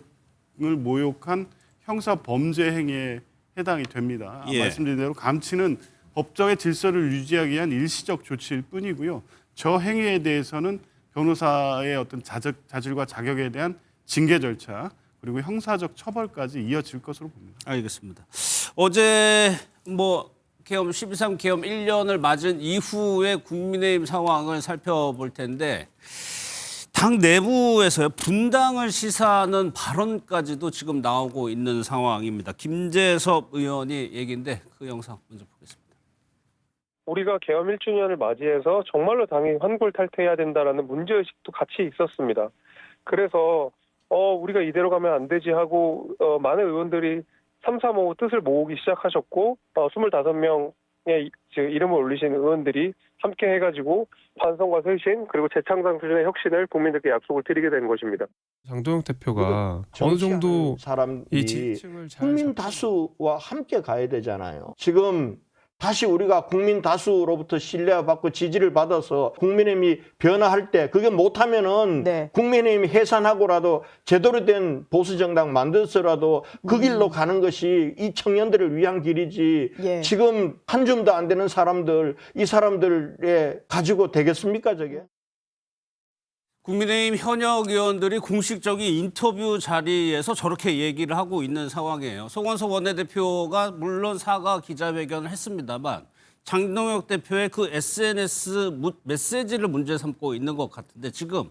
모욕한 형사 범죄 행위에 해당이 됩니다. 예. 말씀드린 대로 감치는 법정의 질서를 유지하기 위한 일시적 조치일 뿐이고요. 저 행위에 대해서는 변호사의 어떤 자질과 자격에 대한 징계 절차 그리고 형사적 처벌까지 이어질 것으로 봅니다. 알겠습니다. 어제 뭐 계엄 12.3 계엄 1년을 맞은 이후의 국민의힘 상황을 살펴볼 텐데 당 내부에서요 분당을 시사하는 발언까지도 지금 나오고 있는 상황입니다. 김재섭 의원이 얘기인데 그 영상 먼저 보겠습니다. 우리가 계엄 1주년을 맞이해서 정말로 당이 환골탈태해야 된다라는 문제의식도 같이 있었습니다. 그래서 우리가 이대로 가면 안 되지 하고 많은 의원들이 335 뜻을 모으기 시작하셨고 25명의 이름을 올리신 의원들이 함께 해가지고 반성과 쇄신 그리고 재창당 수준의 혁신을 국민들께 약속을 드리게 된 것입니다. 장동혁 대표가 어느 정도 이 지지층을 잘 국민 다수와 함께 가야 되잖아요. 지금 다시 우리가 국민 다수로부터 신뢰받고 지지를 받아서 국민의힘이 변화할 때 그게 못하면은 국민의힘이 해산하고라도 제대로 된 보수정당 만들어서라도 그 길로 가는 것이 이 청년들을 위한 길이지 지금 한 줌도 안 되는 사람들 이 사람들에 가지고 되겠습니까 저게? 국민의힘 현역 의원들이 공식적인 인터뷰 자리에서 저렇게 얘기를 하고 있는 상황이에요. 송원석 원내대표가 물론 사과 기자회견을 했습니다만 장동혁 대표의 그 SNS 메시지를 문제 삼고 있는 것 같은데 지금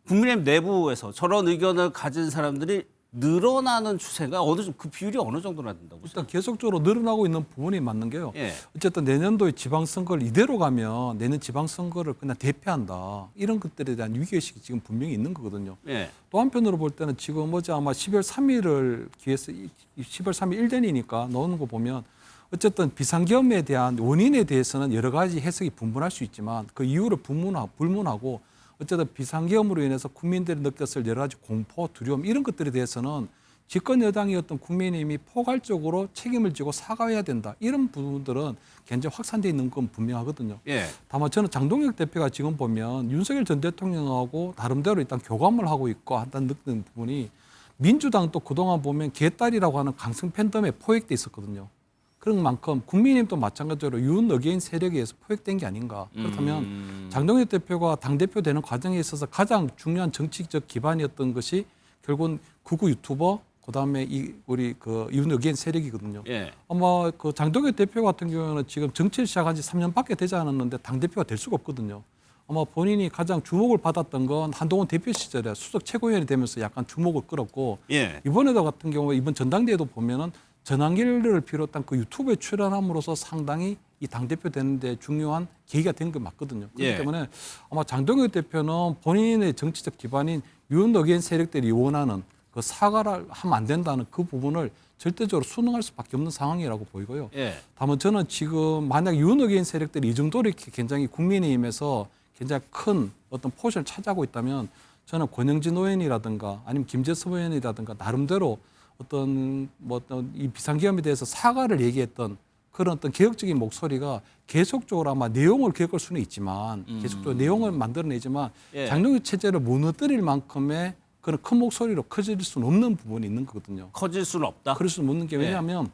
국민의힘 내부에서 저런 의견을 가진 사람들이 늘어나는 추세가 그 비율이 어느 정도나 된다고 보세요? 일단 계속적으로 늘어나고 있는 부분이 맞는 게요. 예. 어쨌든 내년도에 지방선거를 이대로 가면 내년 지방선거를 그냥 대패한다. 이런 것들에 대한 위기의식이 지금 분명히 있는 거거든요. 예. 또 한편으로 볼 때는 지금 어제 아마 12월 3일을 기해서 12월 3일 1년이니까 나오는 거 보면 어쨌든 비상계엄에 대한 원인에 대해서는 여러 가지 해석이 분분할 수 있지만 그 이유를 불문하고 어쨌든 비상계엄으로 인해서 국민들이 느꼈을 여러 가지 공포, 두려움 이런 것들에 대해서는 집권 여당이었던 국민의힘이 포괄적으로 책임을 지고 사과해야 된다. 이런 부분들은 굉장히 확산돼 있는 건 분명하거든요. 예. 다만 저는 장동혁 대표가 지금 보면 윤석열 전 대통령하고 나름대로 일단 교감을 하고 있고 한다는 느끼는 부분이 민주당도 그동안 보면 개딸이라고 하는 강성 팬덤에 포획돼 있었거든요. 그런 만큼 국민의힘도 마찬가지로 윤 어게인 세력에 의해서 포획된 게 아닌가. 그렇다면 장동혁 대표가 당대표 되는 과정에 있어서 가장 중요한 정치적 기반이었던 것이 결국은 극우 유튜버 그다음에 우리 윤 어게인 세력이거든요. 예. 아마 그 장동혁 대표 같은 경우는 지금 정치를 시작한 지 3년밖에 되지 않았는데 당대표가 될 수가 없거든요. 아마 본인이 가장 주목을 받았던 건 한동훈 대표 시절에 수석 최고위원이 되면서 약간 주목을 끌었고 예. 이번에도 같은 경우에 이번 전당대회도 보면은 전환기를 비롯한 그 유튜브에 출연함으로써 상당히 이 당대표 되는데 중요한 계기가 된 게 맞거든요. 그렇기 예. 때문에 아마 장동혁 대표는 본인의 정치적 기반인 윤어게인 세력들이 원하는 그 사과를 하면 안 된다는 그 부분을 절대적으로 순응할 수밖에 없는 상황이라고 보이고요. 예. 다만 저는 지금 만약 윤어게인 세력들이 이 정도로 이렇게 굉장히 국민의힘에서 굉장히 큰 어떤 포션을 차지하고 있다면 저는 권영진 의원이라든가 아니면 김재섭 의원이라든가 나름대로 어떤 이 비상계엄에 대해서 사과를 얘기했던 그런 어떤 개혁적인 목소리가 계속적으로 아마 내용을 개혁할 수는 있지만 계속적으로 내용을 만들어내지만 예. 장동혁 체제를 무너뜨릴 만큼의 그런 큰 목소리로 커질 수는 없는 부분이 있는 거거든요. 커질 수는 없다. 그럴 수는 없는 게 예. 왜냐하면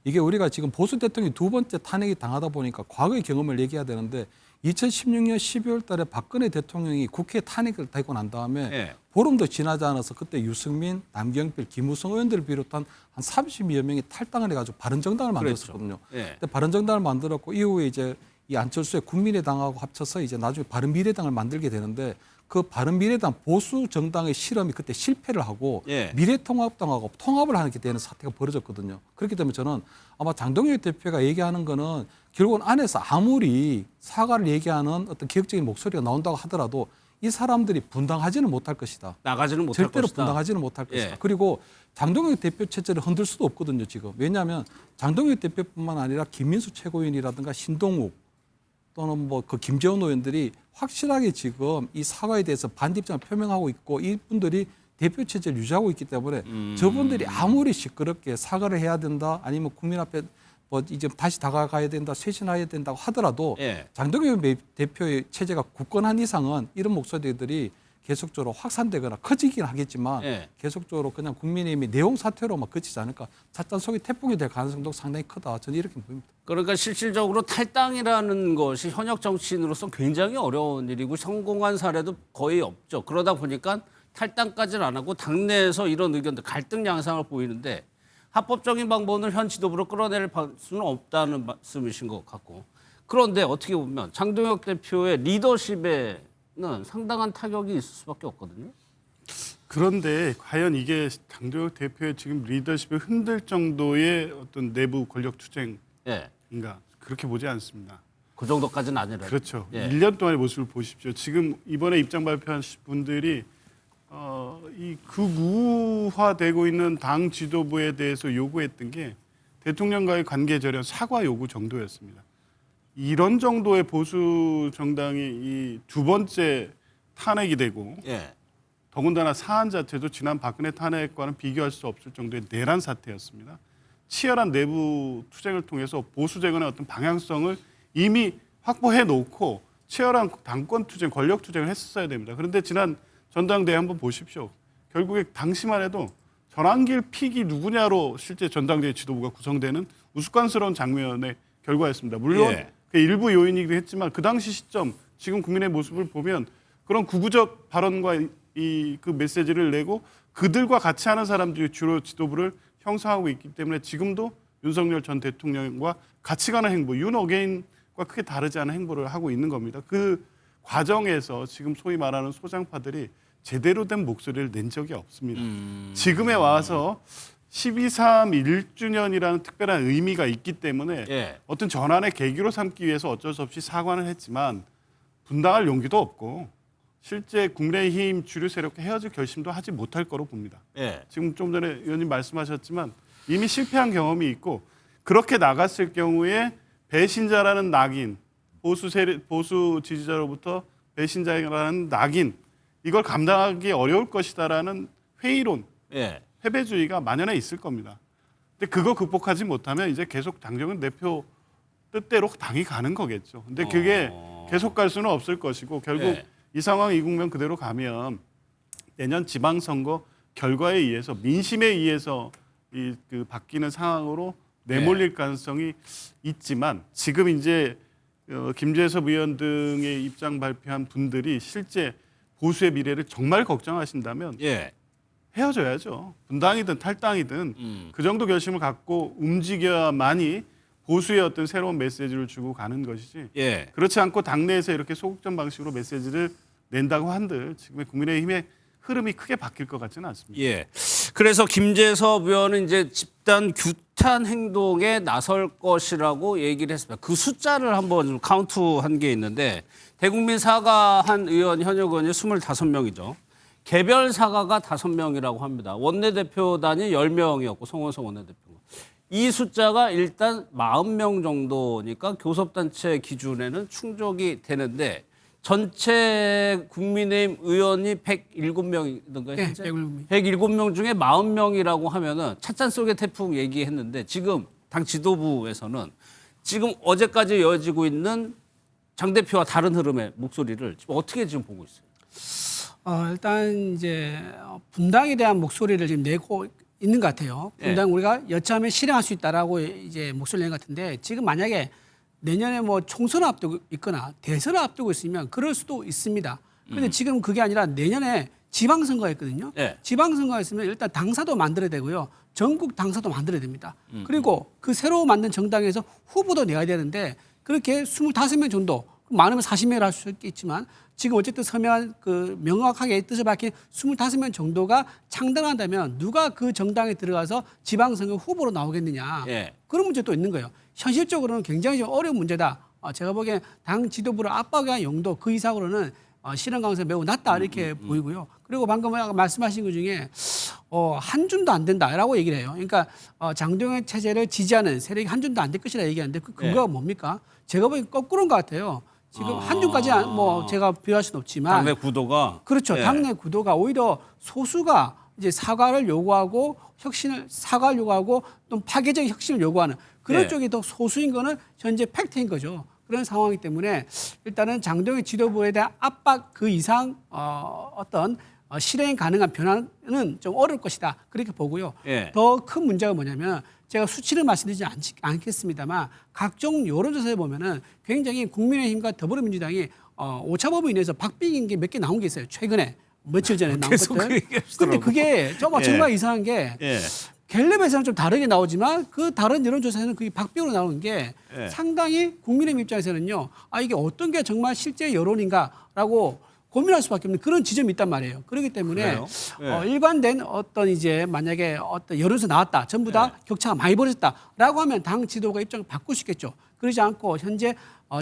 이게 우리가 지금 보수 대통령이 두 번째 탄핵이 당하다 보니까 과거의 경험을 얘기해야 되는데 2016년 12월 달에 박근혜 대통령이 국회 탄핵을 되고 난 다음에 예. 보름도 지나지 않아서 그때 유승민, 남경필, 김우성 의원들을 비롯한 한 30여 명이 탈당을 해가지고 바른정당을 만들었거든요. 예. 근데 바른정당을 만들었고 이후에 이제 이 안철수의 국민의당하고 합쳐서 이제 나중에 바른미래당을 만들게 되는데 그 바른미래당 보수 정당의 실험이 그때 실패를 하고 예. 미래통합당하고 통합을 하게 되는 사태가 벌어졌거든요. 그렇기 때문에 저는 아마 장동혁 대표가 얘기하는 거는 결국은 안에서 아무리 사과를 얘기하는 어떤 개혁적인 목소리가 나온다고 하더라도 이 사람들이 분당하지는 못할 것이다. 나가지는 못할 절대로 것이다. 분당하지는 못할 것이다. 예. 그리고 장동혁 대표 체제를 흔들 수도 없거든요. 지금. 왜냐하면 장동혁 대표뿐만 아니라 김민수 최고위원이라든가 신동욱 또는 뭐 그 김재원 의원들이 확실하게 지금 이 사과에 대해서 반대입장을 표명하고 있고 이분들이 대표 체제를 유지하고 있기 때문에 저분들이 아무리 시끄럽게 사과를 해야 된다 아니면 국민 앞에 뭐 이제 다시 다가가야 된다 쇄신해야 된다고 하더라도 예. 장동혁 대표의 체제가 굳건한 이상은 이런 목소리들이 계속적으로 확산되거나 커지긴 하겠지만 예. 계속적으로 그냥 국민의힘이 내용 사태로만 그치지 않을까. 찻잔 속에 태풍이 될 가능성도 상당히 크다. 저는 이렇게 보입니다. 그러니까 실질적으로 탈당이라는 것이 현역 정치인으로서 굉장히 어려운 일이고 성공한 사례도 거의 없죠. 그러다 보니까 탈당까지는 안 하고 당내에서 이런 의견들 갈등 양상을 보이는데 합법적인 방법을 현 지도부로 끌어낼 수는 없다는 말씀이신 것 같고 그런데 어떻게 보면 장동혁 대표의 리더십에는 상당한 타격이 있을 수밖에 없거든요. 그런데 과연 이게 장동혁 대표의 지금 리더십을 흔들 정도의 어떤 내부 권력 투쟁인가? 예. 그렇게 보지 않습니다. 그 정도까지는 아니라. 그렇죠. 예. 1년 동안의 모습을 보십시오. 지금 이번에 입장 발표하신 분들이 이 극우화되고 있는 당 지도부에 대해서 요구했던 게 대통령과의 관계 절연 사과 요구 정도였습니다. 이런 정도의 보수 정당이 이 두 번째 탄핵이 되고 예. 더군다나 사안 자체도 지난 박근혜 탄핵과는 비교할 수 없을 정도의 내란 사태였습니다. 치열한 내부 투쟁을 통해서 보수 재건의 어떤 방향성을 이미 확보해 놓고 치열한 당권 투쟁, 권력 투쟁을 했었어야 됩니다. 그런데 지난 전당대회 한번 보십시오. 결국에 당시만 해도 전환길 픽이 누구냐로 실제 전당대회 지도부가 구성되는 우스꽝스러운 장면의 결과였습니다. 물론 예. 그 일부 요인이기도 했지만 그 당시 시점, 지금 국민의 모습을 보면 그런 구구적 발언과 그 메시지를 내고 그들과 같이 하는 사람들이 주로 지도부를 형성하고 있기 때문에 지금도 윤석열 전 대통령과 같이 가는 행보, 윤어게인과 크게 다르지 않은 행보를 하고 있는 겁니다. 그 과정에서 지금 소위 말하는 소장파들이 제대로 된 목소리를 낸 적이 없습니다. 지금에 와서 12.3 1주년이라는 특별한 의미가 있기 때문에 예. 어떤 전환의 계기로 삼기 위해서 어쩔 수 없이 사과는 했지만 분당할 용기도 없고 실제 국민의힘 주류 세력과 헤어질 결심도 하지 못할 거로 봅니다. 예. 지금 좀 전에 의원님 말씀하셨지만 이미 실패한 경험이 있고 그렇게 나갔을 경우에 배신자라는 낙인, 보수 지지자로부터 배신자라는 낙인 이걸 감당하기 어려울 것이다라는 회의론, 예. 패배주의가 만연해 있을 겁니다. 근데 그거 극복하지 못하면 이제 계속 장동혁 대표 뜻대로 당이 가는 거겠죠. 근데 그게 계속 갈 수는 없을 것이고 결국 예. 이 상황 이 국면 그대로 가면 내년 지방선거 결과에 의해서 민심에 의해서 그 바뀌는 상황으로 내몰릴 가능성이 있지만 지금 이제 김재섭 의원 등의 입장 발표한 분들이 실제 보수의 미래를 정말 걱정하신다면 예. 헤어져야죠. 분당이든 탈당이든 그 정도 결심을 갖고 움직여야만이 보수의 어떤 새로운 메시지를 주고 가는 것이지 예. 그렇지 않고 당내에서 이렇게 소극적 방식으로 메시지를 낸다고 한들 지금의 국민의힘의 흐름이 크게 바뀔 것 같지는 않습니다. 예. 그래서 김재섭 의원은 이제 집단 규탄 행동에 나설 것이라고 얘기를 했습니다. 그 숫자를 한번 좀 카운트한 게 있는데 대국민 사과한 의원 현역 의원이 25명이죠. 개별 사과가 5명이라고 합니다. 원내대표단이 10명이었고 송원석 원내대표가. 이 숫자가 일단 40명 정도니까 교섭단체 기준에는 충족이 되는데 전체 국민의힘 의원이 107명이던가요? 네, 107명. 107명 중에 40명이라고 하면은 찻잔 속의 태풍 얘기했는데 지금 당 지도부에서는 지금 어제까지 이어지고 있는 장 대표와 다른 흐름의 목소리를 지금 어떻게 지금 보고 있어요? 일단 이제 분당에 대한 목소리를 지금 내고 있는 것 같아요. 분당 우리가 여차하면 실행할 수 있다라고 이제 목소리를 낸 것 같은데 지금 만약에 내년에 뭐 총선을 앞두고 있거나 대선을 앞두고 있으면 그럴 수도 있습니다. 그런데 지금 그게 아니라 내년에 지방선거가 있거든요. 지방선거가 있으면 일단 당사도 만들어야 되고요. 전국 당사도 만들어야 됩니다. 그리고 그 새로 만든 정당에서 후보도 내야 되는데 그렇게 25명 정도 많으면 40명을 할 수 있겠지만 지금 어쨌든 서명한 그 명확하게 뜻을 밝힌 25명 정도가 창당한다면 누가 그 정당에 들어가서 지방선거 후보로 나오겠느냐. 그런 문제도 있는 거예요. 현실적으로는 굉장히 좀 어려운 문제다. 제가 보기엔 당 지도부를 압박한 용도 그 이상으로는 실현 가능성이 매우 낮다 이렇게 보이고요. 그리고 방금 말씀하신 것 중에 한 줌도 안 된다라고 얘기를 해요. 그러니까 장동혁 체제를 지지하는 세력이 한 줌도 안 될 것이라 얘기하는데 그 근거가 뭡니까? 제가 보기엔 거꾸로인 것 같아요. 지금 한 줌까지는 뭐 제가 비교할 수는 없지만 당내 구도가 그렇죠. 당내 구도가 오히려 소수가 이제 사과를 요구하고 사과를 요구하고 또 파괴적인 혁신을 요구하는 그런 쪽이 더 소수인 거는 현재 팩트인 거죠. 그런 상황이기 때문에 일단은 장동혁 지도부에 대한 압박 그 이상 어떤 실행 가능한 변화는 좀 어려울 것이다. 그렇게 보고요. 더 큰 문제가 뭐냐면 제가 수치를 말씀드리지 않겠습니다만 각종 여론조사에 보면은 굉장히 국민의힘과 더불어민주당이 오차범위 내에서 박빙인 게 몇 개 나온 게 있어요. 최근에 며칠 전에 나온 것들. 근데 그게 정말 이상한 게 갤럽에서는 좀 다르게 나오지만 그 다른 여론조사에는 그게 박빙으로 나오는 게 상당히 국민의힘 입장에서는요. 이게 어떤 게 정말 실제 여론인가라고 고민할 수밖에 없는 그런 지점이 있단 말이에요. 그렇기 때문에 일관된 어떤 이제 만약에 어떤 여론조사 나왔다. 전부 다 격차가 많이 벌어졌다라고 하면 당 지도부가 입장을 바꿀 수 있겠죠. 그러지 않고 현재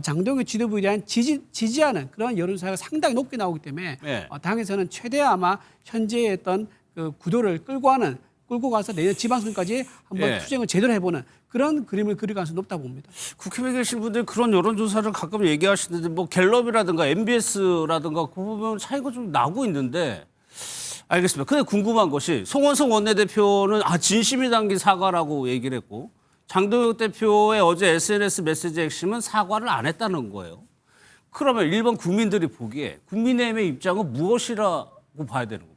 장동혁 지도부에 대한 지지하는 그런 여론조사가 상당히 높게 나오기 때문에 당에서는 최대한 아마 현재의 어떤 그 구도를 끌고 가서 내년 지방선까지 한번 투쟁을 제대로 해보는 그런 그림을 그릴 가능성이 높다고 봅니다. 국힘에 계신 분들이 그런 여론조사를 가끔 얘기하시는데 뭐 갤럽이라든가 MBS라든가 그 부분 차이가 좀 나고 있는데 알겠습니다. 근데 궁금한 것이 송원석 원내대표는 진심이 담긴 사과라고 얘기를 했고 장동혁 대표의 어제 SNS 메시지 핵심은 사과를 안 했다는 거예요. 그러면 일반 국민들이 보기에 국민의힘의 입장은 무엇이라고 봐야 되는 겁니까?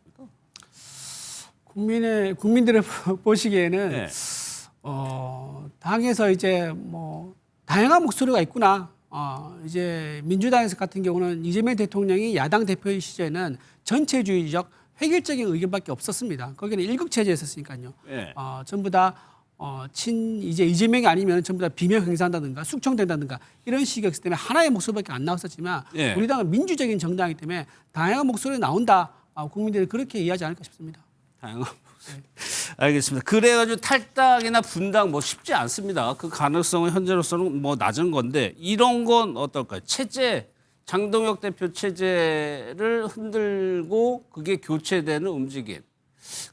국민들을 보시기에는 당에서 이제 뭐 다양한 목소리가 있구나. 이제 민주당에서 같은 경우는 이재명 대통령이 야당 대표의 시절에는 전체주의적 획일적인 의견밖에 없었습니다. 거기는 일극체제였으니까요. 전부 다 이제 이재명이 아니면 전부 다 비명 행사한다든가 숙청된다든가 이런 식이었기 때문에 하나의 목소리밖에 안 나왔었지만 우리 당은 민주적인 정당이기 때문에 다양한 목소리 나온다. 국민들이 그렇게 이해하지 않을까 싶습니다. 다양한 알겠습니다. 그래가지고 탈당이나 분당 뭐 쉽지 않습니다. 그 가능성은 현재로서는 뭐 낮은 건데 이런 건 어떨까요? 장동혁 대표 체제를 흔들고 그게 교체되는 움직임.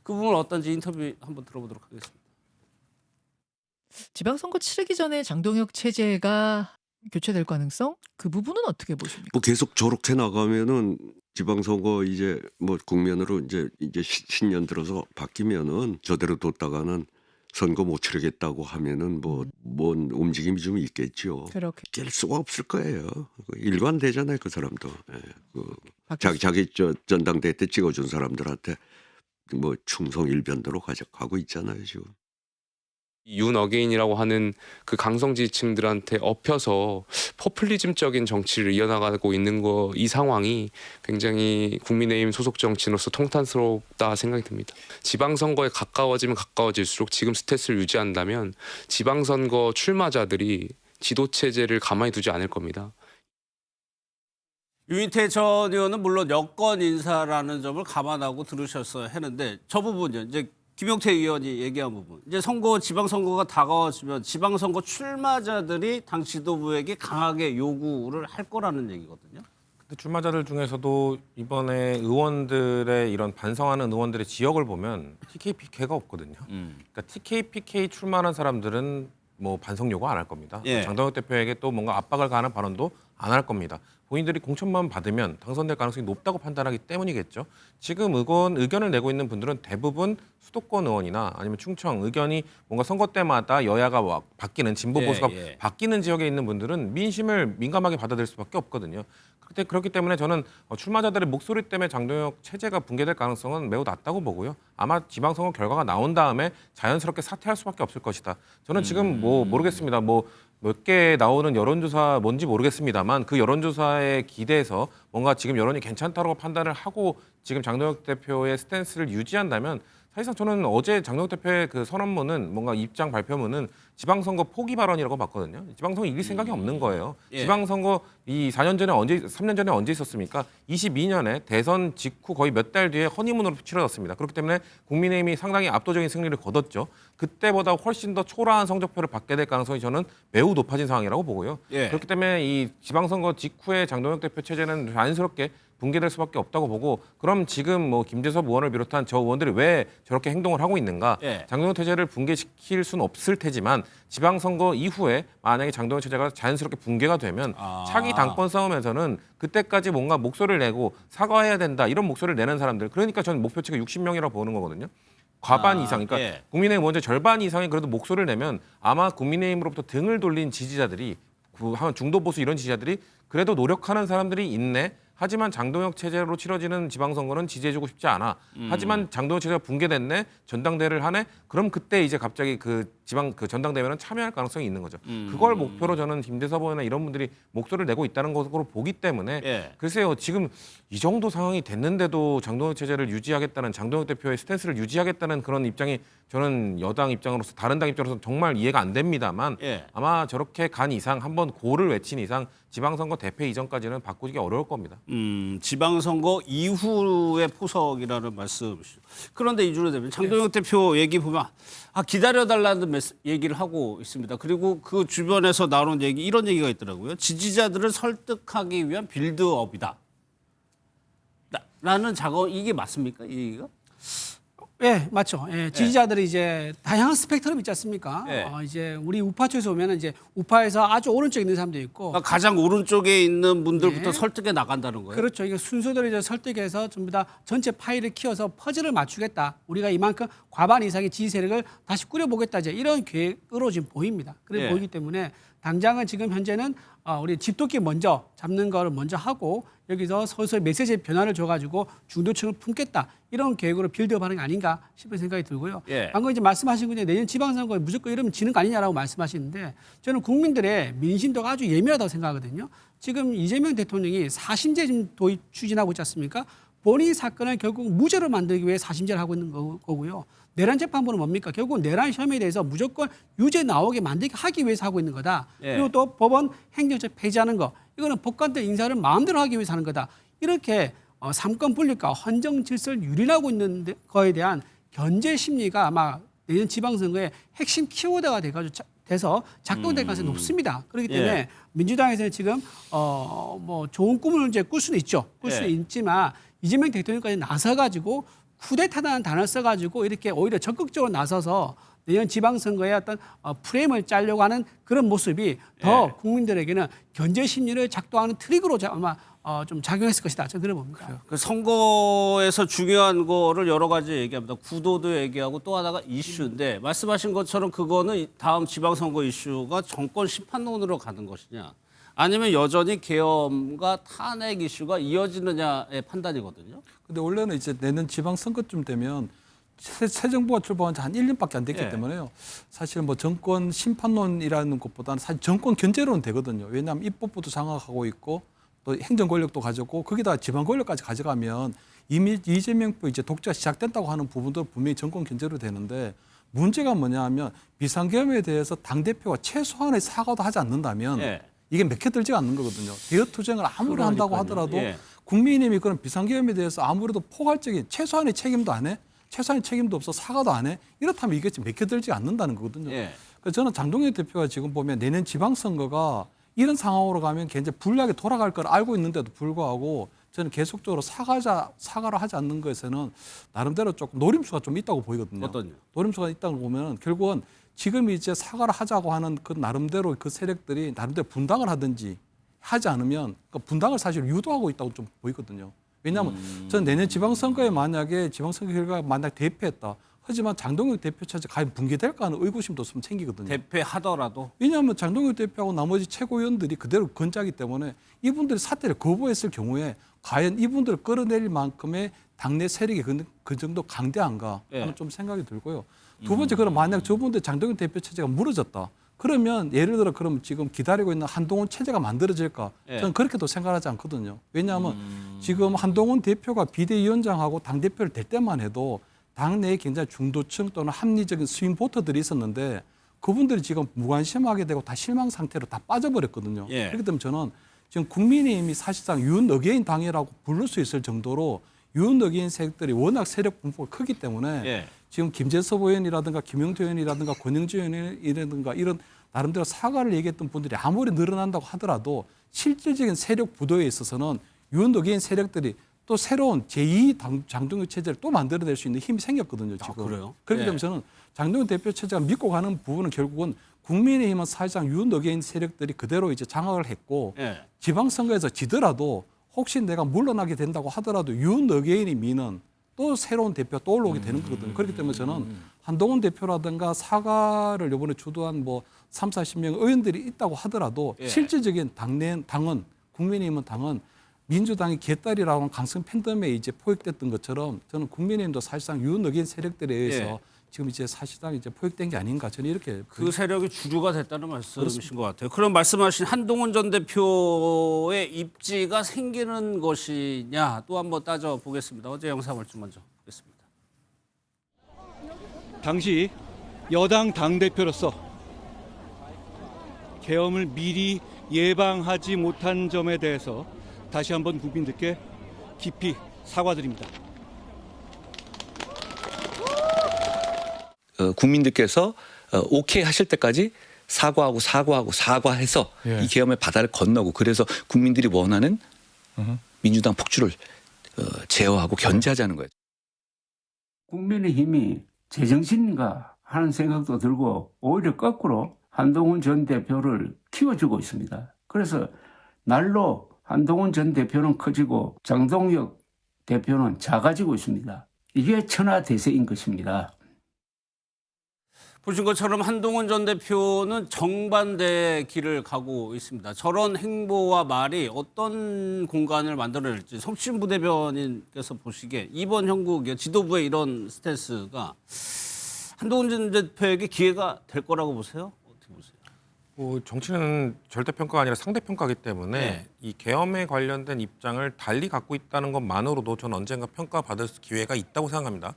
그 부분 어떤지 인터뷰 한번 들어보도록 하겠습니다. 지방선거 치르기 전에 장동혁 체제가 교체될 가능성? 그 부분은 어떻게 보십니까? 뭐 계속 저렇게 나가면은 지방선거 이제 뭐 국면으로 이제 신년 들어서 바뀌면은 저대로 뒀다가는 선거 못 치르겠다고 하면은 뭔 움직임이 좀 있겠죠. 그렇게 깰 수가 없을 거예요. 일관되잖아요, 그 사람도. 자기 전당대회 때 찍어준 사람들한테 뭐 충성 일변도로 가고 있잖아요, 지금. 윤 어게인이라고 하는 그 강성 지지층들한테 엎혀서 포퓰리즘적인 정치를 이어나가고 있는 이 상황이 굉장히 국민의힘 소속 정치인으로서 통탄스럽다 생각이 듭니다. 지방선거에 가까워지면 가까워질수록 지금 스탯을 유지한다면 지방선거 출마자들이 지도체제를 가만히 두지 않을 겁니다. 유인태 전 의원은 물론 여권 인사라는 점을 감안하고 들으셨어야 했는데 저 부분이요. 이제 김용태 의원이 얘기한 부분. 이제 지방선거가 다가와지면 지방선거 출마자들이 당 지도부에게 강하게 요구를 할 거라는 얘기거든요. 근데 출마자들 중에서도 이번에 의원들의 이런 반성하는 의원들의 지역을 보면 TK, PK가 없거든요. 그러니까 TK, PK 출마하는 사람들은 뭐 반성 요구 안 할 겁니다. 예. 장동혁 대표에게 또 뭔가 압박을 가하는 발언도 안 할 겁니다. 본인들이 공천만 받으면 당선될 가능성이 높다고 판단하기 때문이겠죠. 지금 의견을 내고 있는 분들은 대부분 수도권 의원이나 아니면 충청 의견이 뭔가 선거 때마다 여야가 바뀌는 진보 보수가 바뀌는 지역에 있는 분들은 민심을 민감하게 받아들일 수밖에 없거든요. 그렇기 때문에 저는 출마자들의 목소리 때문에 장동혁 체제가 붕괴될 가능성은 매우 낮다고 보고요. 아마 지방선거 결과가 나온 다음에 자연스럽게 사퇴할 수밖에 없을 것이다. 저는 지금 모르겠습니다. 몇 개 나오는 여론조사 뭔지 모르겠습니다만 그 여론조사에 기대해서 뭔가 지금 여론이 괜찮다고 판단을 하고 지금 장동혁 대표의 스탠스를 유지한다면 사실상 저는 어제 장동혁 대표의 그 선언문은 뭔가 입장 발표문은 지방선거 포기 발언이라고 봤거든요. 지방선거 이길 생각이 없는 거예요. 예. 지방선거 이 3년 전에 언제 있었습니까? 22년에 대선 직후 거의 몇 달 뒤에 허니문으로 치러졌습니다. 그렇기 때문에 국민의힘이 상당히 압도적인 승리를 거뒀죠. 그때보다 훨씬 더 초라한 성적표를 받게 될 가능성이 저는 매우 높아진 상황이라고 보고요. 예. 그렇기 때문에 이 지방선거 직후에 장동혁 대표 체제는 자연스럽게 붕괴될 수밖에 없다고 보고 그럼 지금 뭐 김재섭 의원을 비롯한 저 의원들이 왜 저렇게 행동을 하고 있는가? 예. 장동혁 체제를 붕괴시킬 수는 없을 테지만 지방선거 이후에 만약에 장동혁 체제가 자연스럽게 붕괴가 되면 차기 당권 싸움에서는 그때까지 뭔가 목소리를 내고 사과해야 된다 이런 목소리를 내는 사람들 그러니까 저는 목표치가 60명이라고 보는 거거든요. 과반 이상, 그러니까 국민의힘 먼저 절반 이상이 그래도 목소리를 내면 아마 국민의힘으로부터 등을 돌린 지지자들이 한 중도 보수 이런 지지자들이 그래도 노력하는 사람들이 있네. 하지만 장동혁 체제로 치러지는 지방선거는 지지해주고 싶지 않아. 하지만 장동혁 체제가 붕괴됐네, 전당대회를 하네. 그럼 그때 이제 갑자기 그 전당대회는 참여할 가능성이 있는 거죠. 그걸 목표로 저는 김재섭 의원이나 이런 분들이 목소리를 내고 있다는 것으로 보기 때문에 글쎄요 지금 이 정도 상황이 됐는데도 장동혁 체제를 유지하겠다는 장동혁 대표의 스탠스를 유지하겠다는 그런 입장이 저는 여당 입장으로서 다른 당 입장으로서 정말 이해가 안 됩니다만 아마 저렇게 간 이상 한번 고를 외친 이상 지방선거 대패 이전까지는 바꾸기 어려울 겁니다. 지방선거 이후의 포석이라는 말씀이시죠. 그런데 이주로 되면 장동혁 대표 얘기 보면 기다려달라는 얘기를 하고 있습니다. 그리고 그 주변에서 나오는 얘기 이런 얘기가 있더라고요. 지지자들을 설득하기 위한 빌드업이다. 라는 작업 이게 맞습니까? 이 얘기가? 네, 맞죠. 예, 지지자들이 이제 다양한 스펙트럼 있지 않습니까? 이제 우리 우파 쪽에서 보면은 이제 우파에서 아주 오른쪽에 있는 사람도 있고 가장 오른쪽에 있는 분들부터 설득해 나간다는 거예요. 그렇죠. 이게 순서대로 이제 설득해서 전부 다 전체 파일을 키워서 퍼즐을 맞추겠다. 우리가 이만큼 과반 이상의 지지 세력을 다시 꾸려보겠다. 이제 이런 계획으로 지금 보입니다. 그래 보이기 때문에 당장은 지금 현재는 우리 집도끼 먼저 잡는 거를 먼저 하고 여기서 서서히 메시지 변화를 줘가지고 중도층을 품겠다. 이런 계획으로 빌드업하는 게 아닌가 싶은 생각이 들고요. 방금 이제 말씀하신 건데 내년 지방선거에 무조건 이러면 지는 거 아니냐라고 말씀하시는데 저는 국민들의 민심도가 아주 예민하다고 생각하거든요. 지금 이재명 대통령이 사심제 지금 도입 추진하고 있지 않습니까? 본인 사건을 결국 무죄로 만들기 위해 사심제를 하고 있는 거고요. 내란 재판부는 뭡니까? 결국 내란 혐의에 대해서 무조건 유죄 나오게 만들게 하기 위해서 하고 있는 거다. 그리고 또 법원 행정처 폐지하는 거. 이거는 법관들 인사를 마음대로 하기 위해서 하는 거다. 이렇게 삼권 분립과 헌정 질서를 유린하고 있는 거에 대한 견제 심리가 아마 내년 지방선거의 핵심 키워드가 돼서 작동될 가능성이 높습니다. 그렇기 때문에 민주당에서는 지금 뭐 좋은 꿈을 이제 꿀 수는 있죠. 꿀 수는 있지만 이재명 대통령까지 나서가지고 쿠데타라는 단어를 써가지고 이렇게 오히려 적극적으로 나서서 내년 지방선거의 어떤 프레임을 짜려고 하는 그런 모습이 더 국민들에게는 견제 심리를 작동하는 트릭으로 아마 좀 작용했을 것이다. 저는 그래 봅니다. 그 선거에서 중요한 거를 여러 가지 얘기합니다. 구도도 얘기하고 또 하나가 이슈인데 말씀하신 것처럼 그거는 다음 지방선거 이슈가 정권 심판론으로 가는 것이냐 아니면 여전히 계엄과 탄핵 이슈가 이어지느냐의 판단이거든요. 근데 원래는 이제 내년 지방선거쯤 되면 새 정부가 출범한 지 한 1년밖에 안 됐기 때문에요. 사실 뭐 정권 심판론이라는 것보다는 사실 정권 견제론은 되거든요. 왜냐하면 입법부도 장악하고 있고 또 행정 권력도 가졌고 거기다 지방 권력까지 가져가면 이미 이재명부 이제 독재가 시작된다고 하는 부분도 분명히 정권 견제로 되는데 문제가 뭐냐 하면 비상계엄에 대해서 당대표가 최소한의 사과도 하지 않는다면 이게 맥혀들지가 않는 거거든요. 대여투쟁을 아무리 한다고 하더라도 국민의힘이 그런 비상계엄에 대해서 아무래도 포괄적인 최소한의 책임도 안 해. 최소한의 책임도 없어 사과도 안 해. 이렇다면 이게 지금 맥혀들지 않는다는 거거든요. 그래서 저는 장동혁 대표가 지금 보면 내년 지방선거가 이런 상황으로 가면 굉장히 불리하게 돌아갈 걸 알고 있는데도 불구하고 저는 계속적으로 사과를 하지 않는 것에는 나름대로 조금 노림수가 좀 있다고 보이거든요. 어떤요? 노림수가 있다고 보면 결국은 지금 이제 사과를 하자고 하는 그 나름대로 그 세력들이 나름대로 분당을 하든지 하지 않으면 그 분당을 사실 유도하고 있다고 좀 보이거든요. 왜냐하면 저는 내년 지방선거에 만약에 지방선거 결과가 만약 대패했다. 하지만 장동혁 대표 차제 과연 붕괴될까 하는 의구심도 좀 생기거든요. 대패하더라도. 왜냐하면 장동혁 대표하고 나머지 최고위원들이 그대로 건자기 때문에 이분들이 사퇴를 거부했을 경우에 과연 이분들을 끌어내릴 만큼의 당내 세력이 그 정도 강대한가 하는 좀 생각이 들고요. 두 번째, 그럼 만약 저분들 장동혁 대표 체제가 무너졌다. 그러면 예를 들어 그럼 지금 기다리고 있는 한동훈 체제가 만들어질까? 저는 그렇게도 생각하지 않거든요. 왜냐하면 지금 한동훈 대표가 비대위원장하고 당대표를 될 때만 해도 당내에 굉장히 중도층 또는 합리적인 스윙 보터들이 있었는데 그분들이 지금 무관심하게 되고 다 실망 상태로 다 빠져버렸거든요. 그렇기 때문에 저는 지금 국민의힘이 사실상 윤어게인 당이라고 부를 수 있을 정도로 윤어게인 세력들이 워낙 세력 분포가 크기 때문에 지금 김재섭 의원이라든가 김영태 의원이라든가 권영주 의원이라든가 이런 나름대로 사과를 얘기했던 분들이 아무리 늘어난다고 하더라도 실질적인 세력 부도에 있어서는 윤어게인 세력들이 또 새로운 제2 장동혁 체제를 또 만들어낼 수 있는 힘이 생겼거든요. 지금. 그래요? 그렇기 때문에 저는 장동혁 대표 체제가 믿고 가는 부분은 결국은 국민의힘은 사실상 윤어게인 세력들이 그대로 이제 장악을 했고 지방선거에서 지더라도 혹시 내가 물러나게 된다고 하더라도 윤어게인이 미는 또 새로운 대표가 또 올라오게 되는 거거든요. 그렇기 때문에 저는 한동훈 대표라든가 사과를 이번에 주도한 뭐 3, 40명 의원들이 있다고 하더라도 실질적인 당은 국민의힘은 당은 민주당이 개딸이라고 하는 강성 팬덤에 이제 포획됐던 것처럼 저는 국민의힘도 사실상 윤어게인 세력들에 의해서 지금 이제 사실상 이제 포획된 게 아닌가 저는 이렇게 그 세력이 주류가 됐다는 말씀이신 것 같아요. 그럼 말씀하신 한동훈 전 대표의 입지가 생기는 것이냐 또 한번 따져보겠습니다. 어제 영상을 좀 먼저 보겠습니다. 당시 여당 당대표로서 계엄을 미리 예방하지 못한 점에 대해서 다시 한번 국민들께 깊이 사과드립니다. 국민들께서 오케이 하실 때까지 사과해서 이 계엄의 바다를 건너고 그래서 국민들이 원하는 민주당 폭주를 제어하고 견제하자는 거예요. 국민의힘이 제정신인가 하는 생각도 들고 오히려 거꾸로 한동훈 전 대표를 키워주고 있습니다. 그래서 날로 한동훈 전 대표는 커지고 장동혁 대표는 작아지고 있습니다. 이게 천하대세인 것입니다. 보신 것처럼 한동훈 전 대표는 정반대의 길을 가고 있습니다. 저런 행보와 말이 어떤 공간을 만들어낼지 성취준 부대변인께서 보시기에 이번 형국 지도부의 이런 스탠스가 한동훈 전 대표에게 기회가 될 거라고 보세요? 어떻게 보세요? 정치는 절대평가가 아니라 상대평가이기 때문에 이 계엄에 관련된 입장을 달리 갖고 있다는 것만으로도 저는 언젠가 평가받을 기회가 있다고 생각합니다.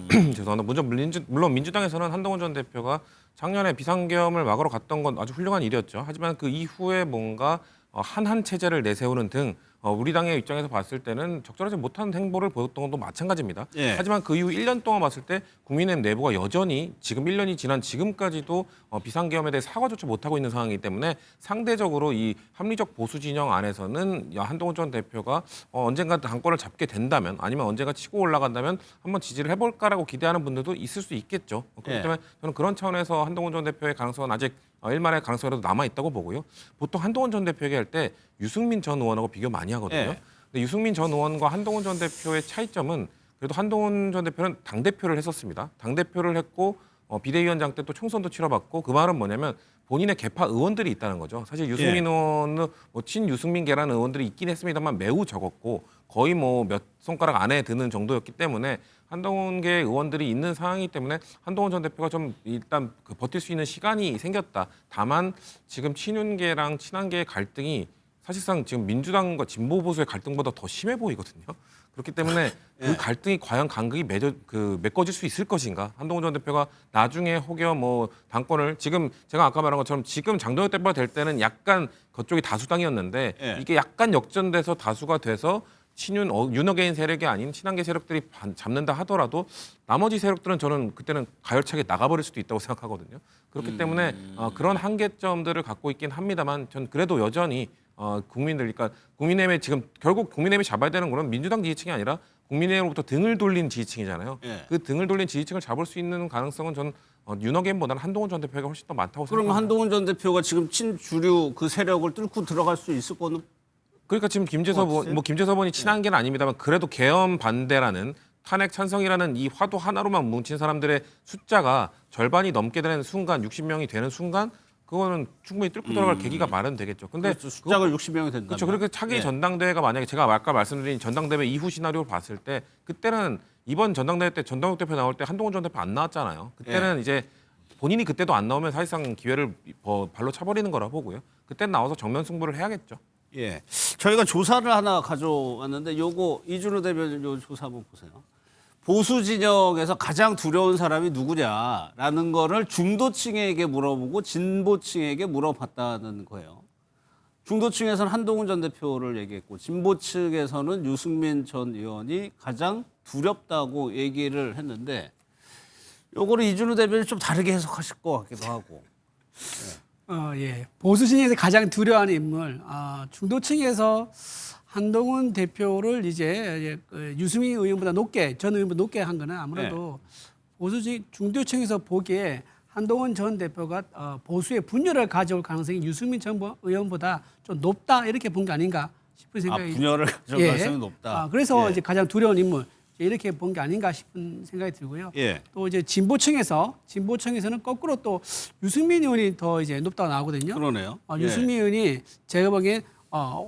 죄송합니다. 물론 민주당에서는 한동훈 전 대표가 작년에 비상계엄을 막으러 갔던 건 아주 훌륭한 일이었죠. 하지만 그 이후에 뭔가 한한 체제를 내세우는 등 우리 당의 입장에서 봤을 때는 적절하지 못한 행보를 보였던 것도 마찬가지입니다. 하지만 그 이후 1년 동안 봤을 때 국민의힘 내부가 여전히 지금 1년이 지난 지금까지도 비상계엄에 대해 사과조차 못하고 있는 상황이기 때문에 상대적으로 이 합리적 보수 진영 안에서는 한동훈 전 대표가 언젠가 당권을 잡게 된다면 아니면 언젠가 치고 올라간다면 한번 지지를 해볼까라고 기대하는 분들도 있을 수 있겠죠. 그렇기 때문에 저는 그런 차원에서 한동훈 전 대표의 가능성은 아직 일말의 가능성이라도 남아있다고 보고요. 보통 한동훈 전 대표 얘기할 때 유승민 전 의원하고 비교 많이 하거든요. 근데 유승민 전 의원과 한동훈 전 대표의 차이점은 그래도 한동훈 전 대표는 당대표를 했었습니다. 당대표를 했고 비대위원장 때 또 총선도 치러봤고 그 말은 뭐냐면 본인의 계파 의원들이 있다는 거죠. 사실 유승민 의원은 뭐 친유승민계라는 의원들이 있긴 했습니다만 매우 적었고 거의 뭐 몇 손가락 안에 드는 정도였기 때문에 한동훈계 의원들이 있는 상황이기 때문에 한동훈 전 대표가 좀 일단 그 버틸 수 있는 시간이 생겼다. 다만 지금 친윤계랑 친한계의 갈등이 사실상 지금 민주당과 진보 보수의 갈등보다 더 심해 보이거든요. 그렇기 때문에 그 갈등이 과연 간극이 메꿔질 수 있을 것인가? 한동훈 전 대표가 나중에 혹여 뭐 당권을 지금 제가 아까 말한 것처럼 지금 장동혁 대표가 될 때는 약간 그쪽이 다수당이었는데 이게 약간 역전돼서 다수가 돼서 친윤 윤어게인 세력이 아닌 친한계 세력들이 잡는다 하더라도 나머지 세력들은 저는 그때는 가열차게 나가버릴 수도 있다고 생각하거든요. 그렇기 때문에 그런 한계점들을 갖고 있긴 합니다만 전 그래도 여전히 국민들, 그러니까 국민의힘에 지금 결국 국민의힘이 잡아야 되는 거는 민주당 지지층이 아니라 국민의힘으로부터 등을 돌린 지지층이잖아요. 그 등을 돌린 지지층을 잡을 수 있는 가능성은 전 윤어게인보다는 한동훈 전 대표가 훨씬 더 많다고 생각합니다. 그럼 한동훈 전 대표가 지금 친주류 그 세력을 뚫고 들어갈 수 있을 거는? 그러니까 지금 김재섭 의원이 친한계는 아닙니다만 그래도 계엄 반대라는 탄핵 찬성이라는 이 화두 하나로만 뭉친 사람들의 숫자가 절반이 넘게 되는 순간 60명이 되는 순간 그거는 충분히 뚫고 들어갈 계기가 마련되겠죠. 근데 그렇죠. 숫자가 60명이 된다. 그렇죠. 그렇게 차기 전당대회가 만약에 제가 아까 말씀드린 전당대회 이후 시나리오를 봤을 때 그때는 이번 전당대회 때 전당욱 대표 나올 때 한동훈 전 대표 안 나왔잖아요. 그때는 이제 본인이 그때도 안 나오면 사실상 기회를 발로 차버리는 거라 보고요. 그때는 나와서 정면 승부를 해야겠죠. 예, 저희가 조사를 하나 가져왔는데 요거 이준호 대변인 요 조사 한번 보세요. 보수 진영에서 가장 두려운 사람이 누구냐라는 거를 중도층에게 물어보고 진보층에게 물어봤다는 거예요. 중도층에서는 한동훈 전 대표를 얘기했고 진보층에서는 유승민 전 의원이 가장 두렵다고 얘기를 했는데 요거를 이준호 대변인이 좀 다르게 해석하실 것 같기도 하고. 예. 보수 진영에서 가장 두려워하는 인물, 중도층에서 한동훈 대표를 이제 유승민 의원보다 높게, 전 의원보다 높게 한 거는 아무래도 보수 중도층에서 보기에 한동훈 전 대표가 보수의 분열을 가져올 가능성이 유승민 전 의원보다 좀 높다 이렇게 본 게 아닌가 싶은 생각이. 분열을 가져올 가능성이 높다. 그래서 이제 가장 두려운 인물 이렇게 본 게 아닌가 싶은 생각이 들고요. 또 이제 진보층에서는 거꾸로 또 유승민 의원이 더 이제 높다고 나오거든요. 그러네요. 유승민 의원이 제가 보기엔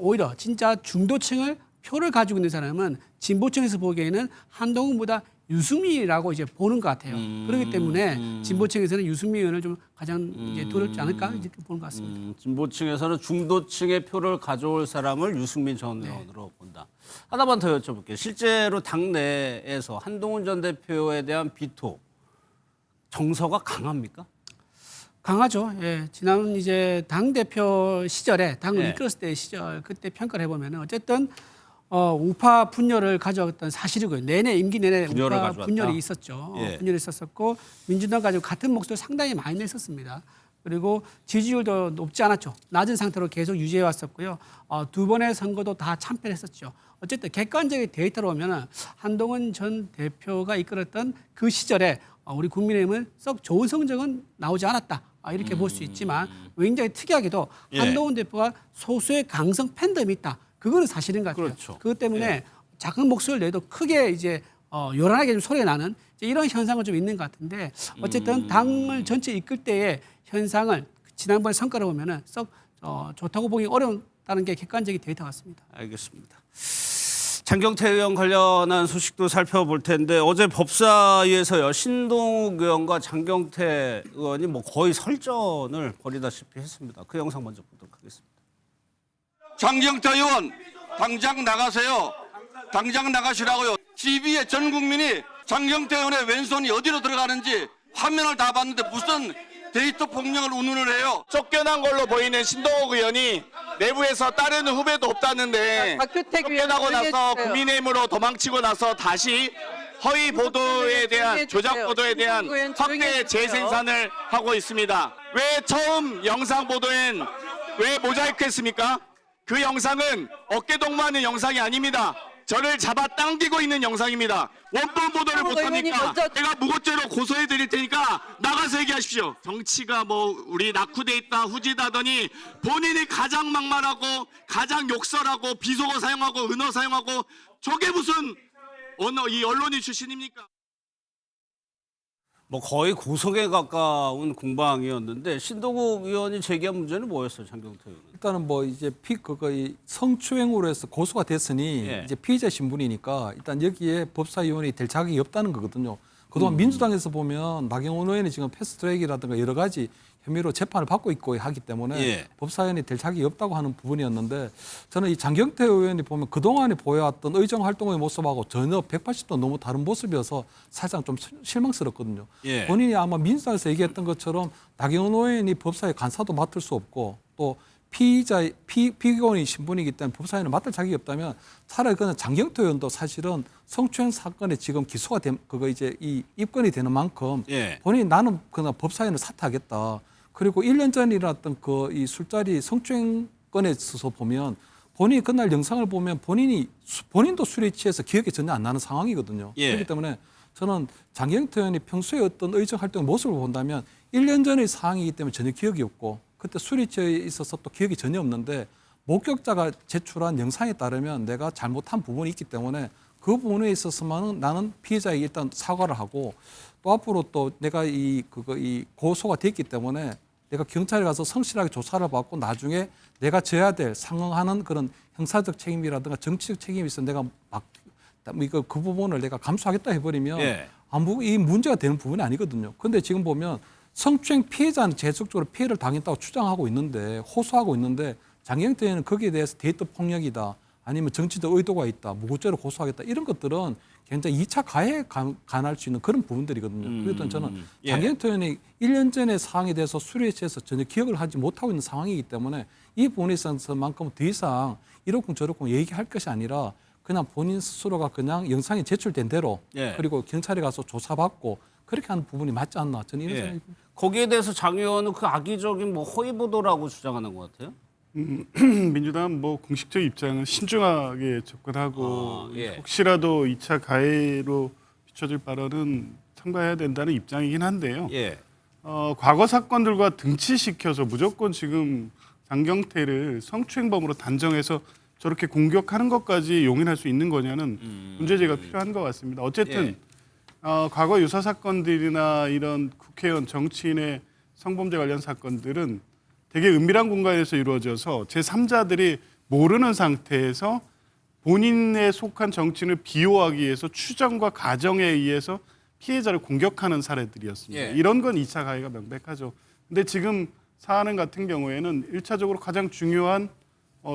오히려 진짜 중도층을 표를 가지고 있는 사람은 진보층에서 보기에는 한동훈보다 유승민이라고 이제 보는 것 같아요. 그렇기 때문에 진보층에서는 유승민 의원을 좀 가장 이제 두렵지 않을까 이렇게 보는 것 같습니다. 진보층에서는 중도층의 표를 가져올 사람을 유승민 전 의원으로 본다. 하나만 더 여쭤볼게요. 실제로 당내에서 한동훈 전 대표에 대한 비토 정서가 강합니까? 강하죠. 예. 지난 이제 당 대표 시절에 당을 이끌었을 때 시절 그때 평가를 해보면은 어쨌든 우파 분열을 가져왔던 사실이고요. 내내 임기 내내 우파 분열이 있었죠. 분열이 있었었고 민주당 가지고 같은 목소리를 상당히 많이 냈었습니다. 그리고 지지율도 높지 않았죠. 낮은 상태로 계속 유지해 왔었고요. 두 번의 선거도 다 참패했었죠. 어쨌든 객관적인 데이터로 보면은 한동훈 전 대표가 이끌었던 그 시절에 우리 국민의힘은 썩 좋은 성적은 나오지 않았다. 이렇게 볼 수 있지만 굉장히 특이하게도 한동훈 대표가 소수의 강성 팬덤이 있다. 그거는 사실인 것 같아요. 그렇죠. 그것 때문에 작은 목소리를 내도 크게 이제 요란하게 좀 소리가 나는 이런 현상은 좀 있는 것 같은데 어쨌든 당을 전체 이끌 때의 현상을 지난번 성과를 보면은 썩 좋다고 보기 어렵다는 게 객관적인 데이터 같습니다. 알겠습니다. 장경태 의원 관련한 소식도 살펴볼 텐데 어제 법사위에서요 신동욱 의원과 장경태 의원이 뭐 거의 설전을 벌이다시피 했습니다. 그 영상 먼저 보도록 하겠습니다. 장경태 의원 당장 나가세요. 당장 나가시라고요. TV에 전 국민이 장경태 의원의 왼손이 어디로 들어가는지 화면을 다 봤는데 무슨 데이터 폭력을 운운을 해요. 쫓겨난 걸로 보이는 신동욱 의원이 내부에서 따르는 후배도 없다는데 쫓겨나고 나서 국민의힘으로 도망치고 나서 다시 허위 보도에 대한 조작 보도에 대한 확대 재생산을 하고 있습니다. 왜 처음 영상 보도엔 왜 모자이크 했습니까? 그 영상은 어깨동무하는 영상이 아닙니다. 저를 잡아당기고 있는 영상입니다. 원본 보도를 못하니까 제가 무고죄로 고소해드릴 테니까 나가서 얘기하십시오. 정치가 뭐 우리 낙후돼 있다 후지다더니 본인이 가장 막말하고 가장 욕설하고 비속어 사용하고 은어 사용하고 저게 무슨 언어 이 언론인 출신입니까? 뭐 거의 고성에 가까운 공방이었는데 신동욱 의원이 제기한 문제는 뭐였어요, 장경태 의원? 일단은 뭐 이제 이 성추행으로 해서 고소가 됐으니 예. 이제 피의자 신분이니까 일단 여기에 법사위원이 될 자격이 없다는 거거든요. 그동안 민주당에서 보면 나경원 의원이 지금 패스트트랙이라든가 여러 가지 혐의로 재판을 받고 있고 하기 때문에 예. 법사위원이 될 자격이 없다고 하는 부분이었는데 저는 이 장경태 의원이 보면 그동안에 보여왔던 의정 활동의 모습하고 전혀 180도 너무 다른 모습이어서 사실상 좀 실망스럽거든요. 예. 본인이 아마 민주당에서 얘기했던 것처럼 나경원 의원이 법사위 간사도 맡을 수 없고 또 피고인의 신분이기 때문에 법사위는 맡을 자격이 없다면 차라리 그냥 장경태 의원도 사실은 성추행 사건에 지금 기소가 이 입건이 되는 만큼 예. 본인이 나는 그냥 법사위는 사퇴하겠다. 그리고 1년 전에 일어났던 이 술자리 성추행 건에 있어서 보면 본인이 그날 영상을 보면 본인도 술에 취해서 기억이 전혀 안 나는 상황이거든요. 예. 그렇기 때문에 저는 장경태 의원이 평소에 어떤 의정 활동 모습을 본다면 1년 전의 상황이기 때문에 전혀 기억이 없고 그때 술에 취해 있어서 또 기억이 전혀 없는데 목격자가 제출한 영상에 따르면 내가 잘못한 부분이 있기 때문에 그 부분에 있어서만은 나는 피해자에게 일단 사과를 하고 또 앞으로 또 내가 이 고소가 됐기 때문에 내가 경찰에 가서 성실하게 조사를 받고 나중에 내가 져야 될 상응하는 그런 형사적 책임이라든가 정치적 책임이 있어 내가 그 부분을 내가 감수하겠다 해버리면 예. 아무 이 문제가 되는 부분이 아니거든요. 근데 지금 보면 성추행 피해자는 계속적으로 피해를 당했다고 주장하고 있는데 호소하고 있는데 장경태 의원은 거기에 대해서 데이트 폭력이다 아니면 정치적 의도가 있다 무고죄로 고소하겠다 이런 것들은 굉장히 2차 가해에 관할 수 있는 그런 부분들이거든요. 그래서 저는 예. 장경태 의원이 1년 전의 상황에 대해서 술에 취해서 전혀 기억을 하지 못하고 있는 상황이기 때문에 이 부분에 있어서만큼은 더 이상 이렇고 저렇고 얘기할 것이 아니라 그냥 본인 스스로가 그냥 영상이 제출된 대로 예. 그리고 경찰에 가서 조사받고 그렇게 하는 부분이 맞지 않나 저는 이런 예. 생각이 거기에 대해서 장 의원은 그 악의적인 뭐 허위 보도라고 주장하는 것 같아요. 민주당은 뭐 공식적 입장은 신중하게 접근하고 예. 혹시라도 2차 가해로 비춰질 발언은 삼가해야 된다는 입장이긴 한데요. 예. 과거 사건들과 등치시켜서 무조건 지금 장경태를 성추행범으로 단정해서 저렇게 공격하는 것까지 용인할 수 있는 거냐는 문제제기가 필요한 것 같습니다. 어쨌든 예. 과거 유사 사건들이나 이런 국회의원 정치인의 성범죄 관련 사건들은 되게 은밀한 공간에서 이루어져서 제3자들이 모르는 상태에서 본인에 속한 정치인을 비호하기 위해서 추정과 가정에 의해서 피해자를 공격하는 사례들이었습니다. 예. 이런 건 2차 가해가 명백하죠. 근데 지금 사안 같은 경우에는 1차적으로 가장 중요한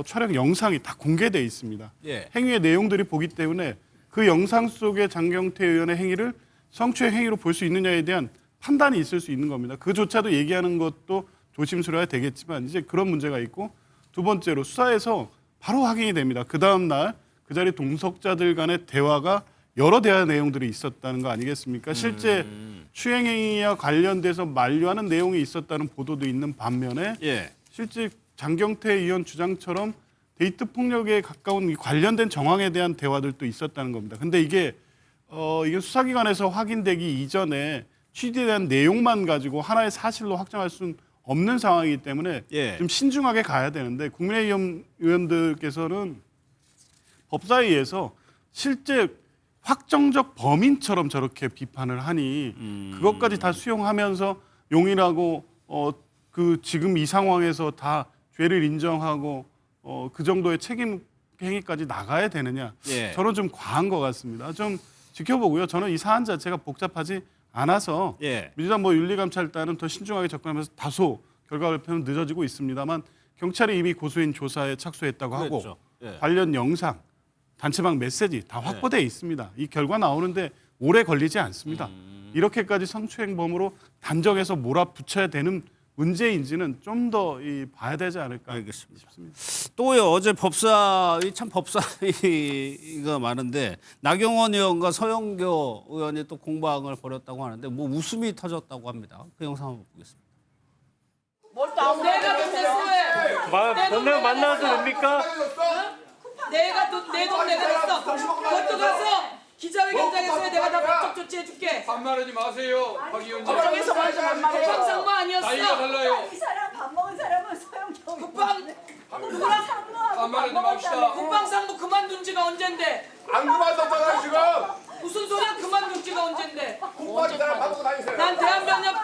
촬영 영상이 다 공개돼 있습니다. 예. 행위의 내용들이 보기 때문에 그 영상 속의 장경태 의원의 행위를 성추행 행위로 볼 수 있느냐에 대한 판단이 있을 수 있는 겁니다. 그조차도 얘기하는 것도 조심스러워야 되겠지만 이제 그런 문제가 있고 두 번째로 수사에서 바로 확인이 됩니다. 그 다음 날 그 자리 동석자들 간의 대화가 여러 대화 내용들이 있었다는 거 아니겠습니까? 실제 추행행위와 관련돼서 만류하는 내용이 있었다는 보도도 있는 반면에 예. 실제 장경태 의원 주장처럼 데이트 폭력에 가까운 관련된 정황에 대한 대화들도 있었다는 겁니다. 근데 이게 수사기관에서 확인되기 이전에 취재된 내용만 가지고 하나의 사실로 확정할 수는 없는 상황이기 때문에 예. 좀 신중하게 가야 되는데 국민의힘 의원들께서는 법사위에서 실제 확정적 범인처럼 저렇게 비판을 하니 그것까지 다 수용하면서 용인하고 그 지금 이 상황에서 다 죄를 인정하고 그 정도의 책임 행위까지 나가야 되느냐? 예. 저는 좀 과한 것 같습니다. 좀 지켜보고요. 저는 이 사안 자체가 복잡하지 않아서 예. 민주당 윤리감찰단은 더 신중하게 접근하면서 다소 결과 발표는 늦어지고 있습니다만 경찰이 이미 고소인 조사에 착수했다고 하고 그랬죠. 예. 관련 영상, 단체방 메시지 다 확보되어 있습니다. 이 결과 나오는데 오래 걸리지 않습니다. 이렇게까지 성추행범으로 단정해서 몰아붙여야 되는 문제인지는 좀 더 봐야 되지 않을까 알겠습니다. 싶습니다. 또요 어제 법사위가 많은데 나경원 의원과 서영교 의원이 또 공방을 벌였다고 하는데 뭐 웃음이 터졌다고 합니다. 그 영상 한번 보겠습니다. 내가 돈 만나도 됩니까? 내가 내 돈 내가 냈어. 그것도 가서 기자회견장에서 내가 다 법적 조치해줄게. 반말하지 마세요, 박 위원장. 법정에서 말하지 반말해. 국방상무 아니었어. 나이가 달라요. 이 사람 밥 먹은 사람은 소영경. 국방상무 반말하지 맙시다. 국방상무 그만둔 지가 언젠데? 안 그만뒀잖아 지금. 무슨 소리야? 그만둔 지가 언젠데? 난 대한변협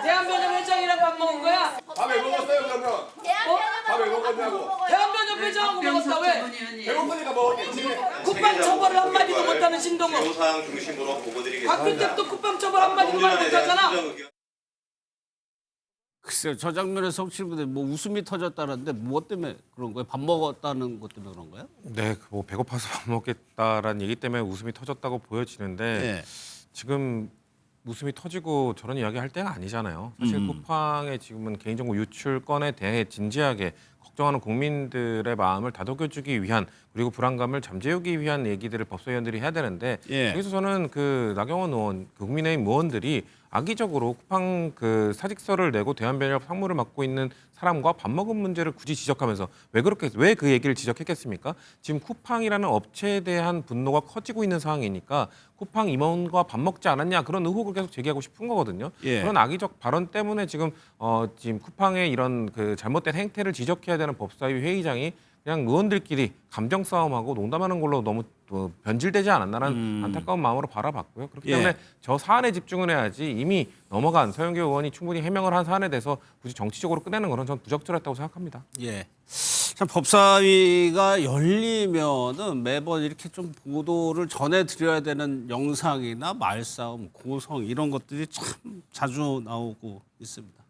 대한변협 회장이랑 밥 먹은 거야. 밥 왜 먹었어요 그러면? 밥 왜 먹었냐고? 대한변협 회장하고 먹었다 왜? 배고프니까 먹었겠지. 국방 처벌을 한마디도 못하는 신동호. 조사항 중심으로 보고드리겠습니다. 박규택도 국방 처벌 한마디도 말 못하잖아. 글쎄요, 저 장면에서 성취분들 뭐 웃음이 터졌다는데 무엇 때문에 그런 거예요? 밥 먹었다는 것 때문에 그런 거예요? 네, 뭐 배고파서 밥 먹겠다라는 얘기 때문에 웃음이 터졌다고 보여지는데 네. 지금 웃음이 터지고 저런 이야기할 때가 아니잖아요. 사실 쿠팡의 지금은 개인정보 유출 건에 대해 진지하게 걱정하는 국민들의 마음을 다독여주기 위한 그리고 불안감을 잠재우기 위한 얘기들을 법사위원들이 해야 되는데 여기서 저는 그 나경원 의원, 그 국민의힘 의원들이 악의적으로 쿠팡 그 사직서를 내고 대한변협 상무를 맡고 있는 사람과 밥 먹은 문제를 굳이 지적하면서 왜 그 얘기를 지적했겠습니까? 지금 쿠팡이라는 업체에 대한 분노가 커지고 있는 상황이니까 쿠팡 임원과 밥 먹지 않았냐 그런 의혹을 계속 제기하고 싶은 거거든요. 그런 악의적 발언 때문에 지금 쿠팡의 이런 그 잘못된 행태를 지적해야 되는 법사위 회의장이 그냥 의원들끼리 감정 싸움하고 농담하는 걸로 너무 변질되지 않았나라는 안타까운 마음으로 바라봤고요. 그렇기 때문에 저 사안에 집중을 해야지 이미 넘어간 서영교 의원이 충분히 해명을 한 사안에 대해서 굳이 정치적으로 꺼내는 것은 전 부적절했다고 생각합니다. 예. 참 법사위가 열리면은 매번 이렇게 좀 보도를 전해드려야 되는 영상이나 말싸움, 고성 이런 것들이 참 자주 나오고 있습니다.